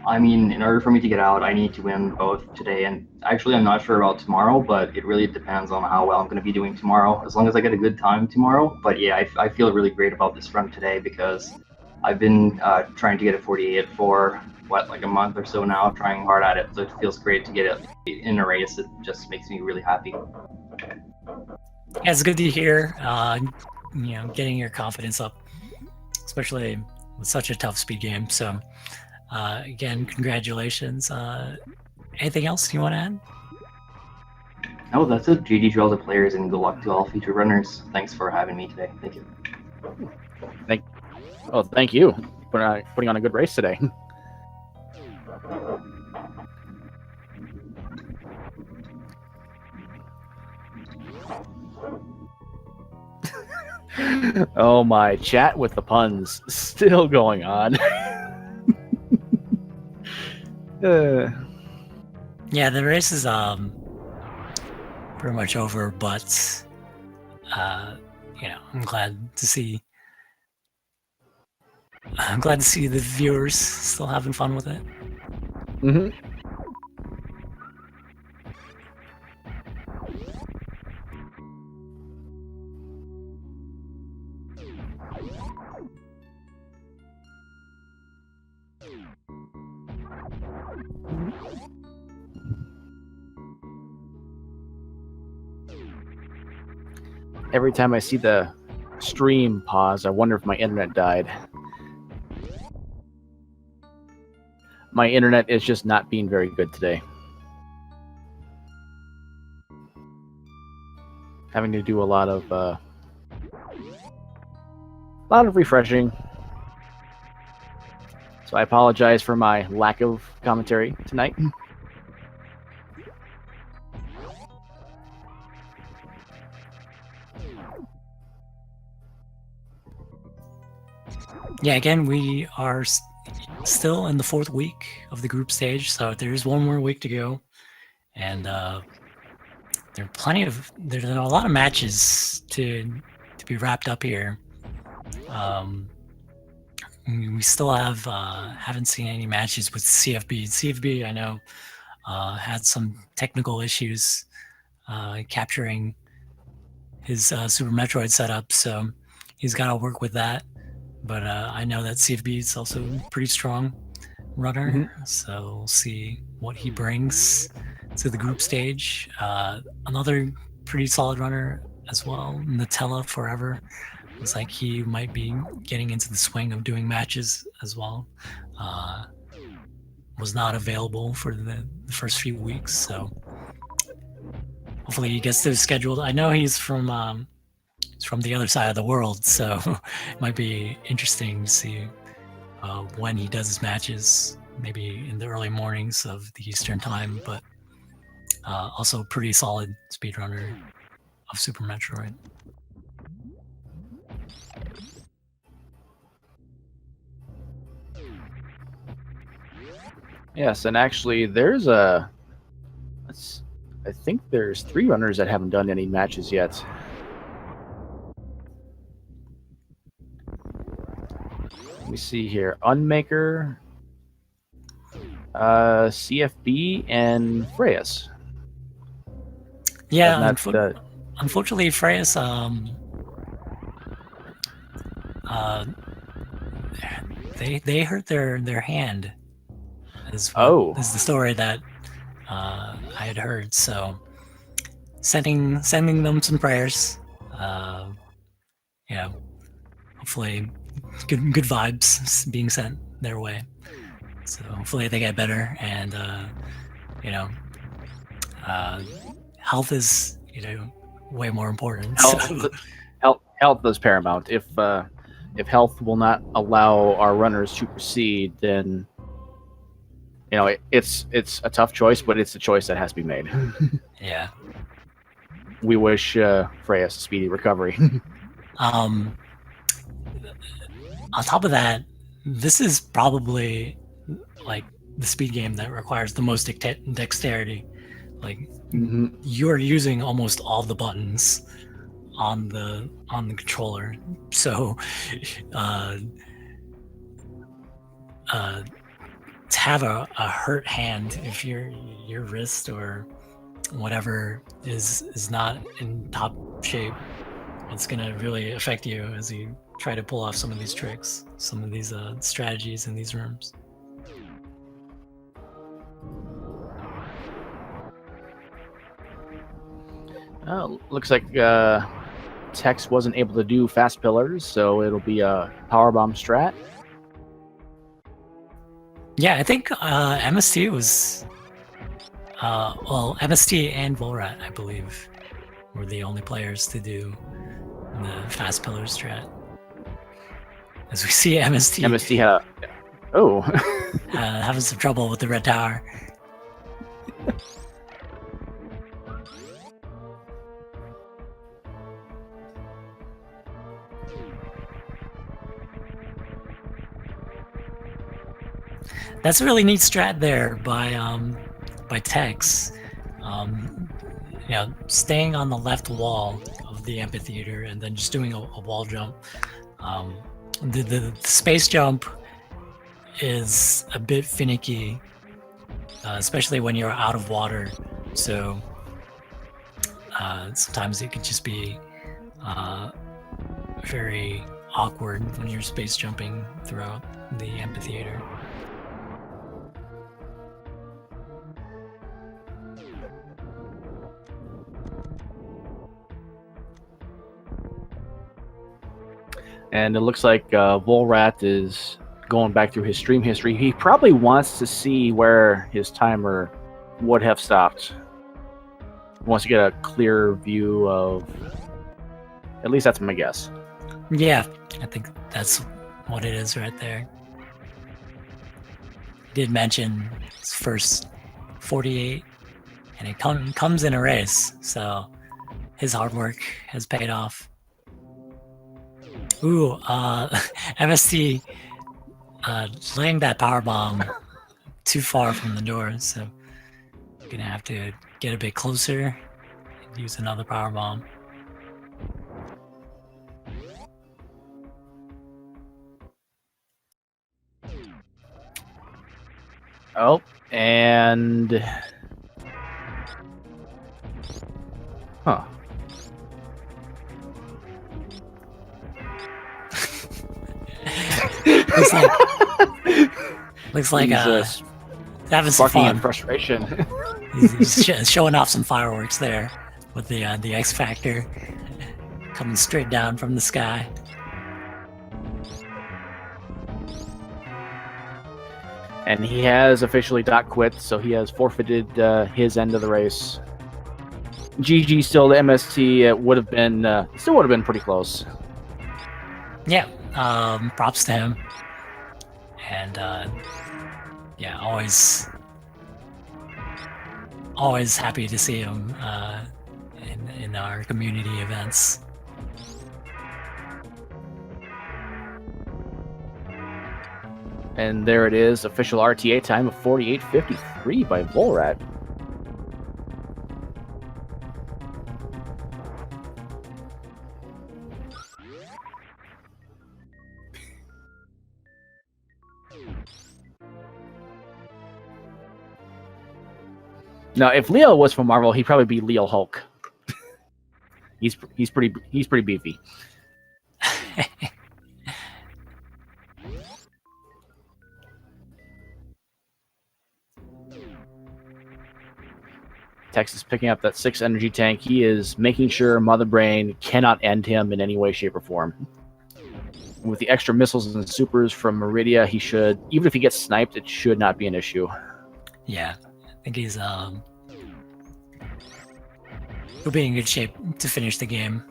Speaker 3: I mean, in order for me to get out, I need to win both today, and actually I'm not sure about tomorrow, but it really depends on how well I'm going to be doing tomorrow, as long as I get a good time tomorrow. But yeah, I feel really great about this run today, because I've been trying to get a 48 for, like a month or so now, trying hard at it, so it feels great to get it in a race. It just makes me really happy.
Speaker 1: Yeah, it's good to hear, getting your confidence up, especially with such a tough speed game. So again, congratulations. Anything else you want to add?
Speaker 3: No, that's it. GG to all the players, and good luck to all future runners. Thanks for having me today. Thank you.
Speaker 2: Thank you. Putting on a good race today. Oh my, chat with the puns still going on.
Speaker 1: Yeah, the race is pretty much over, but I'm glad to see the viewers still having fun with it.
Speaker 2: Mm-hmm. Every time I see the stream pause, I wonder if my internet died. My internet is just not being very good today. Having to do a lot of refreshing. So I apologize for my lack of commentary tonight.
Speaker 1: Yeah, again, we are still in the 4th week of the group stage, so there's one more week to go, and there's a lot of matches to be wrapped up here. We still haven't seen any matches with CFB. CFB, I know, had some technical issues capturing his Super Metroid setup, so he's got to work with that. But I know that CFB is also a pretty strong runner, so we'll see what he brings to the group stage. Another pretty solid runner as well, Nutella Forever. Looks like he might be getting into the swing of doing matches as well. Was not available for the first few weeks, so hopefully he gets to scheduled. I know he's from the other side of the world, so it might be interesting to see when he does his matches, maybe in the early mornings of the Eastern time, but also pretty solid speedrunner of Super Metroid.
Speaker 2: Yes, and actually I think there's 3 runners that haven't done any matches yet. Let me see here. Unmaker, CFB, and Freyas.
Speaker 1: Yeah, unfortunately, Freyas, they hurt their hand. Is the story that I had heard. So sending them some prayers. Hopefully good vibes being sent their way. So hopefully they get better, and health is way more important.
Speaker 2: Health is paramount. If health will not allow our runners to proceed, then it's a tough choice, but it's a choice that has to be made.
Speaker 1: Yeah.
Speaker 2: We wish Freyas a speedy recovery.
Speaker 1: On top of that, this is probably like the speed game that requires the most dexterity. Like you're using almost all the buttons on the controller, so to have a hurt hand if your wrist or whatever is not in top shape, it's gonna really affect you as you try to pull off some of these tricks, some of these strategies in these rooms.
Speaker 2: Looks like Tex wasn't able to do fast pillars, so it'll be a powerbomb strat.
Speaker 1: Yeah, I think MST was MST and V0lrat, I believe, were the only players to do the fast pillar strat. As we see, MST
Speaker 2: had
Speaker 1: having some trouble with the red tower. That's a really neat strat there by Tex. Staying on the left wall of the amphitheater and then just doing a wall jump. The space jump is a bit finicky, especially when you're out of water. So sometimes it can just be very awkward when you're space jumping throughout the amphitheater.
Speaker 2: And it looks like V0lrat is going back through his stream history. He probably wants to see where his timer would have stopped. He wants to get a clear view of... At least that's my guess.
Speaker 1: Yeah, I think that's what it is right there. He did mention his first 48, and it comes in a race, so his hard work has paid off. Ooh, MST laying that power bomb too far from the door, so gonna have to get a bit closer and use another power bomb.
Speaker 2: Oh, and... Huh.
Speaker 1: looks like
Speaker 2: Jesus.
Speaker 1: having some
Speaker 2: Barking
Speaker 1: fun.
Speaker 2: in frustration.
Speaker 1: He's showing off some fireworks there with the X Factor coming straight down from the sky.
Speaker 2: And he has officially quit, so he has forfeited his end of the race. GG still to MST. It would have been still would have been pretty close.
Speaker 1: Yeah, props to him. And yeah, always happy to see him in our community events.
Speaker 2: And there it is, official RTA time of 48:53 by V0lrat. Now, if Leo was from Marvel, he'd probably be Leo Hulk. he's pretty beefy. Texas picking up that 6 energy tank. He is making sure Mother Brain cannot end him in any way, shape, or form. And with the extra missiles and supers from Meridia, he should, even if he gets sniped, it should not be an issue.
Speaker 1: Yeah, I think he'll be in good shape to finish the game.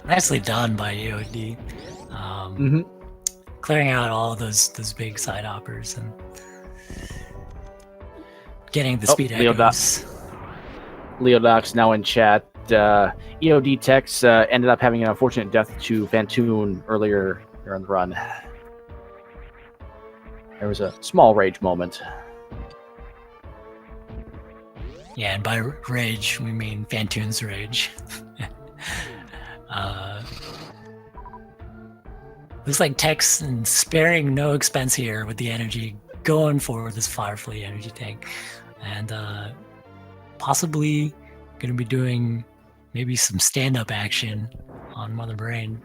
Speaker 1: Nicely done by EOD. Clearing out all those big side hoppers and getting the speed echoes.
Speaker 2: Leo Doc's now in chat. EOD Tex ended up having an unfortunate death to Fantoon earlier in the run. There was a small rage moment.
Speaker 1: Yeah, and by rage, we mean Fantoon's rage. Looks like Tex sparing no expense here with the energy, going for this Firefly energy tank. And possibly going to be doing maybe some stand-up action on Mother Brain.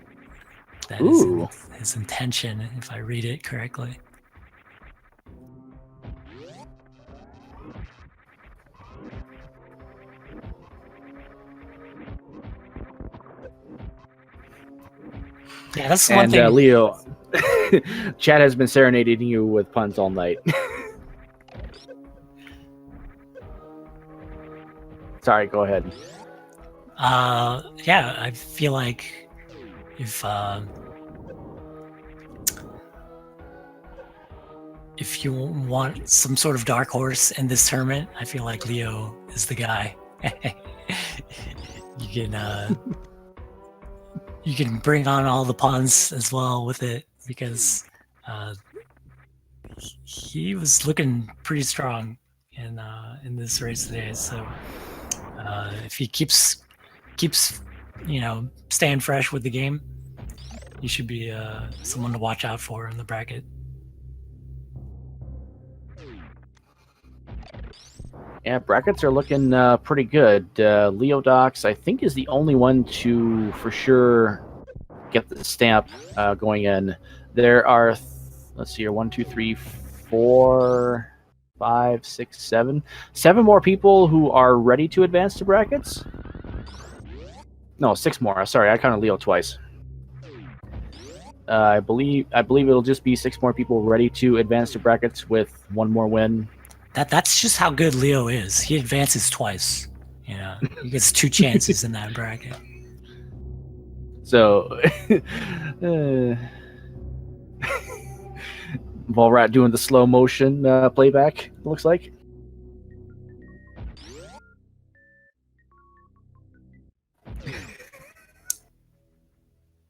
Speaker 1: That is his intention, if I read it correctly. Yeah, that's one thing.
Speaker 2: And Leo, Chad has been serenading you with puns all night. Sorry, go ahead.
Speaker 1: Yeah, I feel like if you want some sort of dark horse in this tournament, I feel like Leo is the guy. You can bring on all the puns as well with it, because he was looking pretty strong in this race today. So if he keeps staying fresh with the game, he should be someone to watch out for in the bracket.
Speaker 2: Yeah, brackets are looking pretty good. Leodox, I think, is the only one to for sure get the stamp going in. There are, let's see here, 1, 2, 3, 4, 5, 6, 7. 7 more people who are ready to advance to brackets. No, 6 more. Sorry, I counted Leo twice. I believe it'll just be 6 more people ready to advance to brackets with 1 more win.
Speaker 1: That's just how good Leo is. He advances twice. You know, he gets 2 chances in that bracket.
Speaker 2: So, V0lrat doing the slow motion playback. It looks like.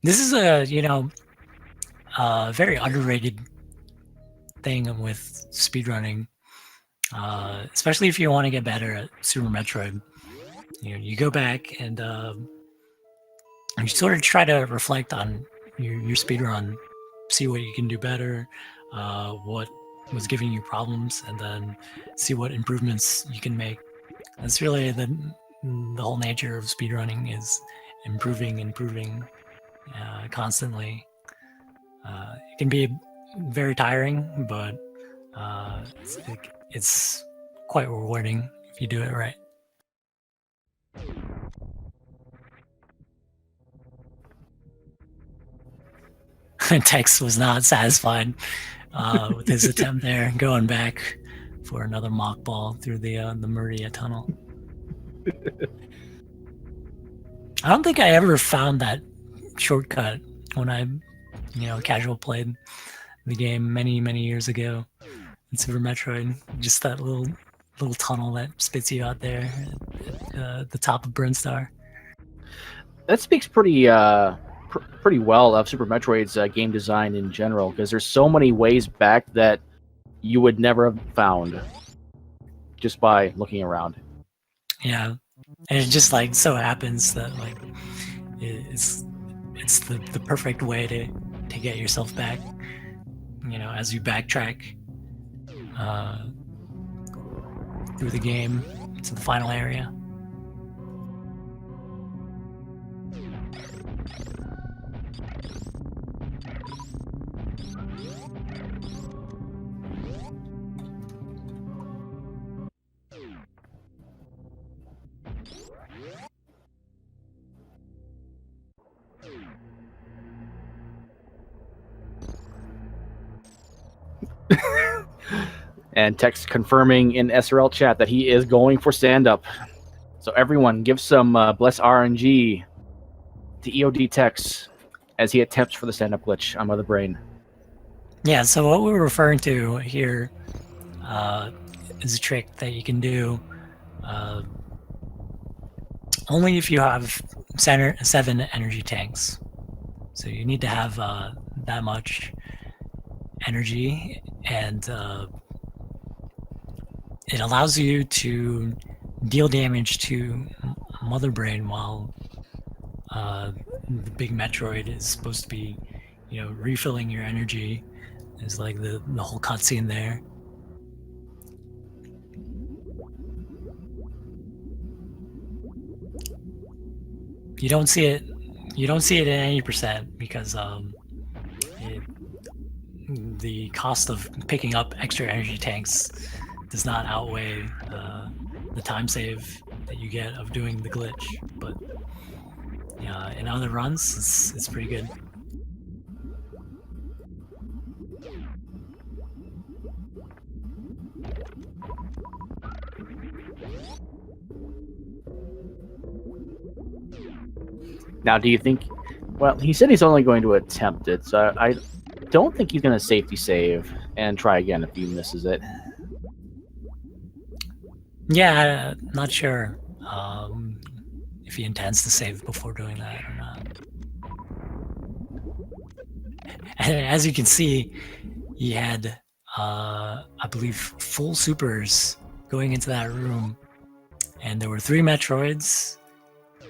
Speaker 1: This is a very underrated thing with speedrunning, especially if you want to get better at Super Metroid. You go back and you sort of try to reflect on your speedrun, see what you can do better, what was giving you problems, and then see what improvements you can make. That's really the whole nature of speedrunning is improving constantly. It can be very tiring, but it's quite rewarding if you do it right. Tex was not satisfied with his attempt there, going back for another mock ball through the Maria tunnel. I don't think I ever found that shortcut when I, casual played the game many years ago in Super Metroid. Just that little tunnel that spits you out there at the top of Brinstar.
Speaker 2: That speaks pretty well of Super Metroid's game design in general, because there's so many ways back that you would never have found just by looking around.
Speaker 1: Yeah, and it just like so happens that like it's the perfect way to get yourself back. As you backtrack through the game to the final area.
Speaker 2: And Tex confirming in SRL chat that he is going for stand-up. So everyone, give some bless RNG to EOD Tex as he attempts for the stand-up glitch on Mother Brain.
Speaker 1: Yeah, so what we're referring to here is a trick that you can do only if you have 7 energy tanks. So you need to have that much energy, and it allows you to deal damage to Mother Brain while the big Metroid is supposed to be, refilling your energy. There's like the whole cutscene there. You don't see it. You don't see it at any percent because the cost of picking up extra energy tanks does not outweigh the time save that you get of doing the glitch. But in other runs, it's pretty good.
Speaker 2: Now, do you think... Well, he said he's only going to attempt it, so I don't think he's going to safety save and try again if he misses it.
Speaker 1: Yeah, not sure if he intends to save before doing that or not. And as you can see, he had, I believe, full supers going into that room, and there were 3 Metroids,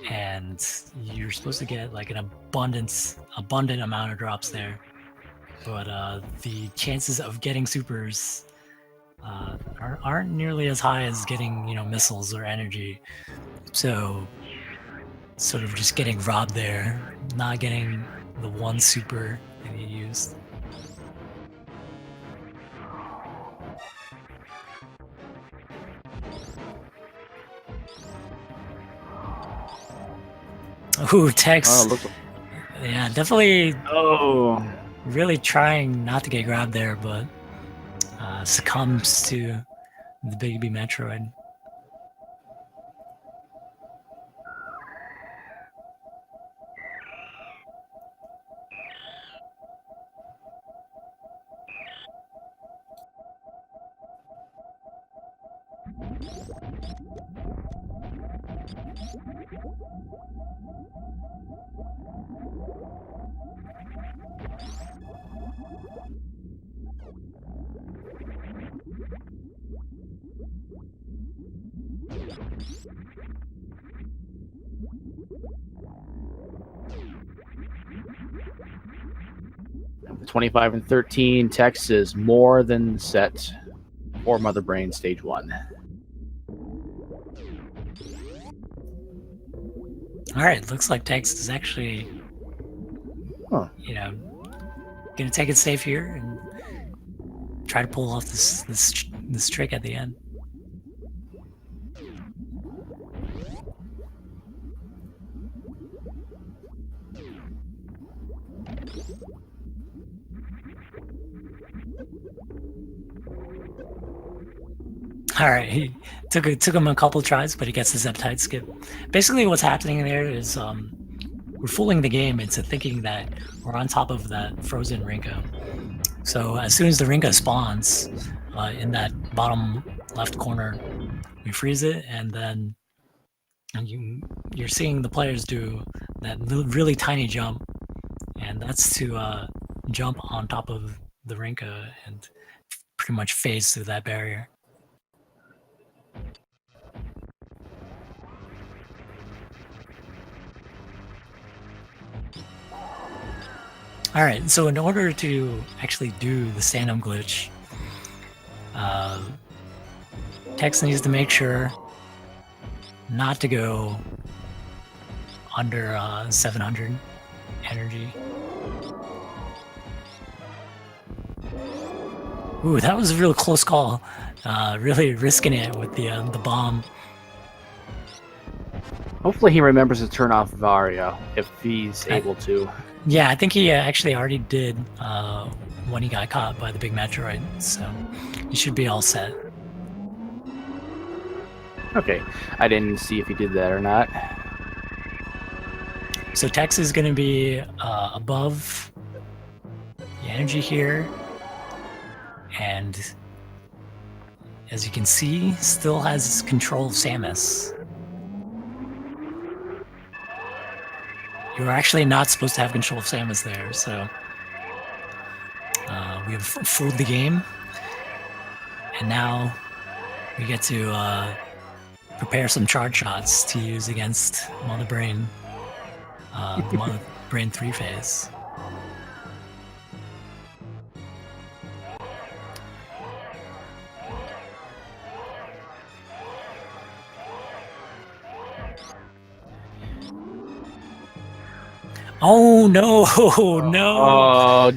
Speaker 1: and you're supposed to get like an abundant amount of drops there. But the chances of getting supers aren't nearly as high as getting, you know, missiles or energy. So sort of just getting robbed there, not getting the one super that he used. Ooh, Tex.
Speaker 2: Oh, look.
Speaker 1: Yeah, definitely
Speaker 2: Oh,
Speaker 1: really trying not to get grabbed there, but succumbs to the baby Metroid.
Speaker 2: the 25 and 13 Tex is more than set for Mother Brain Stage 1.
Speaker 1: All right, looks like Tex is actually, you know, gonna take it safe here and try to pull off this trick at the end. All right, he took him a couple tries, but he gets the Zeptide skip. Basically, what's happening there is we're fooling the game into thinking that we're on top of that frozen Rinka. So as soon as the Rinka spawns in that bottom left corner, we freeze it, and then you're seeing the players do that really tiny jump, and that's to jump on top of the Rinka and pretty much phase through that barrier. All right, so in order to actually do the stand-up glitch, Tex needs to make sure not to go under 700 energy. Ooh, that was a real close call. Really risking it with the bomb.
Speaker 2: Hopefully he remembers to turn off Varia if he's able to.
Speaker 1: Yeah, I think he actually already did when he got caught by the big Metroid, so he should be all set.
Speaker 2: Okay, I didn't see if he did that or not.
Speaker 1: So Tex is going to be above the energy here, and as you can see, still has control of Samus. You're actually not supposed to have control of Samus there, so we have fooled the game, and now we get to prepare some charge shots to use against Mother Brain, the Mother Brain 3 phase. Oh no, no!
Speaker 2: Oh,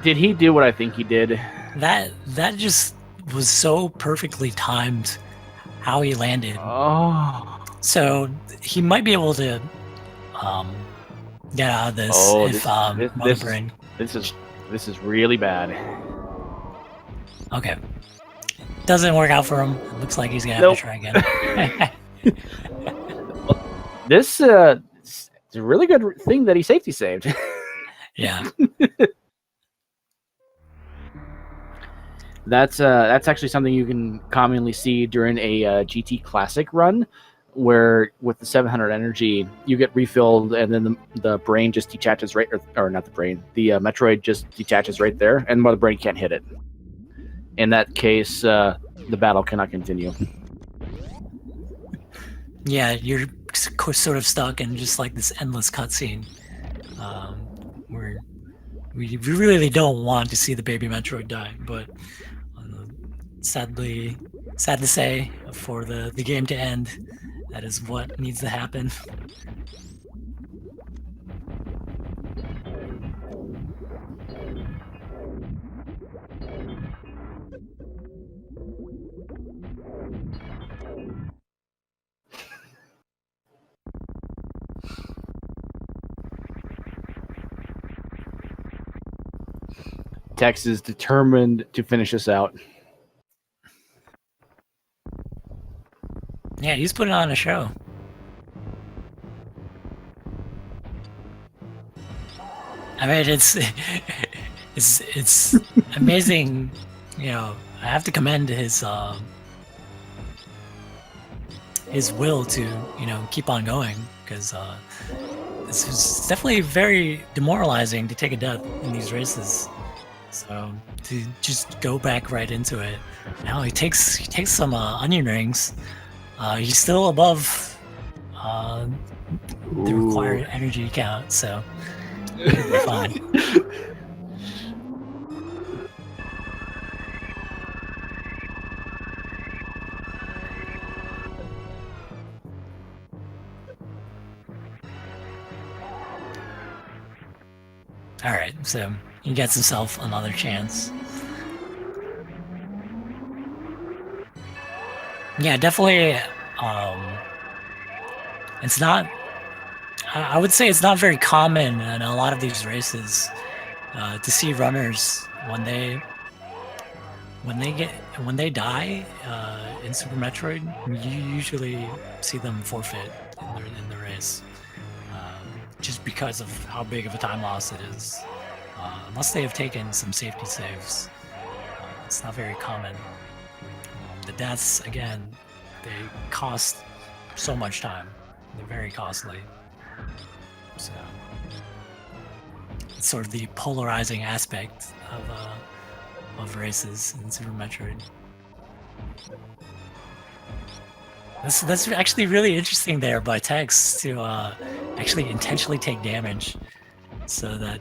Speaker 2: did he do what I think he did?
Speaker 1: That just was so perfectly timed how he landed.
Speaker 2: Oh,
Speaker 1: So he might be able to get out of this if Mother Brain.
Speaker 2: This is really bad.
Speaker 1: Okay, doesn't work out for him. It looks like he's gonna have to try again.
Speaker 2: This it's a really good thing that he safety saved.
Speaker 1: Yeah.
Speaker 2: That's actually something you can commonly see during a GT Classic run, where with the 700 energy you get refilled, and then the brain just detaches right, or not the brain, the Metroid just detaches right there, and the brain can't hit it. In that case, the battle cannot continue.
Speaker 1: Yeah, you're sort of stuck in just like this endless cutscene, where we really don't want to see the baby Metroid die, but sad to say, for the game to end. That is what needs to happen.
Speaker 2: Tex is determined to finish this out.
Speaker 1: Yeah, he's putting on a show. I mean, it's amazing. You know, I have to commend his will to, you know, keep on going, because this is definitely very demoralizing to take a death in these races. So to just go back right into it. Now he takes some onion rings. He's still above the required energy count, so he'll be fine. All right, so he gets himself another chance. Yeah, definitely. It's not. I would say it's not very common in a lot of these races to see runners when they die in Super Metroid. You usually see them forfeit in the race, just because of how big of a time loss it is. Unless they have taken some safety saves, it's not very common. The deaths, again, they cost so much time. They're very costly. So it's sort of the polarizing aspect of races in Super Metroid. That's actually really interesting there by Tex to actually intentionally take damage, so that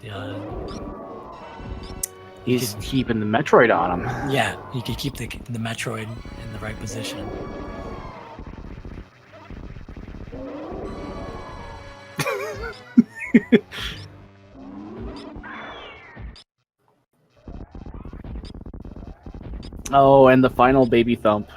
Speaker 2: he's keeping the Metroid on him.
Speaker 1: Yeah, he could keep the Metroid in the right position.
Speaker 2: Oh, and the final baby thump.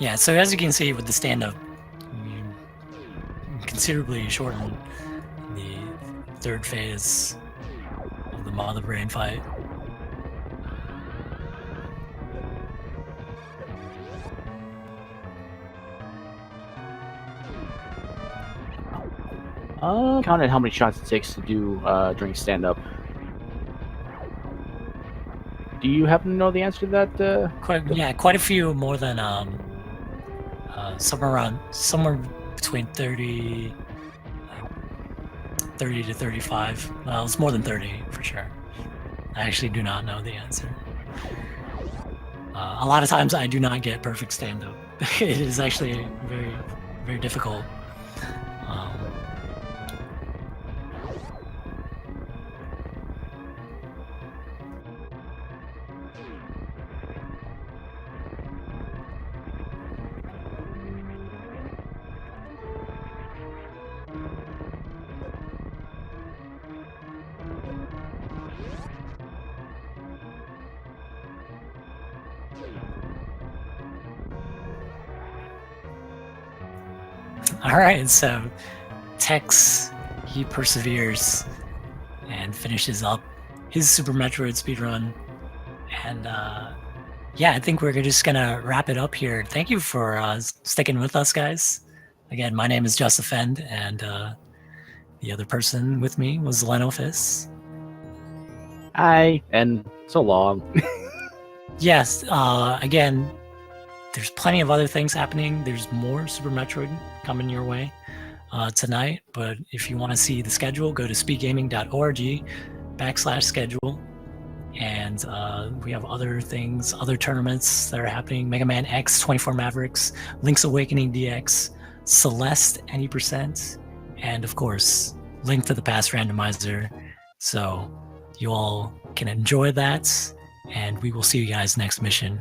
Speaker 1: Yeah, so as you can see with the stand-up, you considerably shorten the third phase of the Mother Brain fight.
Speaker 2: Counted how many shots it takes to do during stand-up. Do you happen to know the answer to that?
Speaker 1: Quite a few more than somewhere between 30 to 35. Well, it's more than 30 for sure. I actually do not know the answer. A lot of times I do not get perfect stand-up. It is actually very, very difficult. All right, so Tex, he perseveres and finishes up his Super Metroid speedrun. And yeah, I think we're just gonna wrap it up here. Thank you for sticking with us, guys. Again, my name is Just Offend, and The other person with me was Lenofis.
Speaker 2: Hi, and so long.
Speaker 1: Yes, again, there's plenty of other things happening. There's more Super Metroid coming your way tonight. But if you want to see the schedule, go to speedgaming.org/schedule. And we have other things, other tournaments that are happening. Mega Man X, 24 Mavericks, Link's Awakening DX, Celeste, any percent, and of course, Link to the Past randomizer. So you all can enjoy that, and we will see you guys next mission.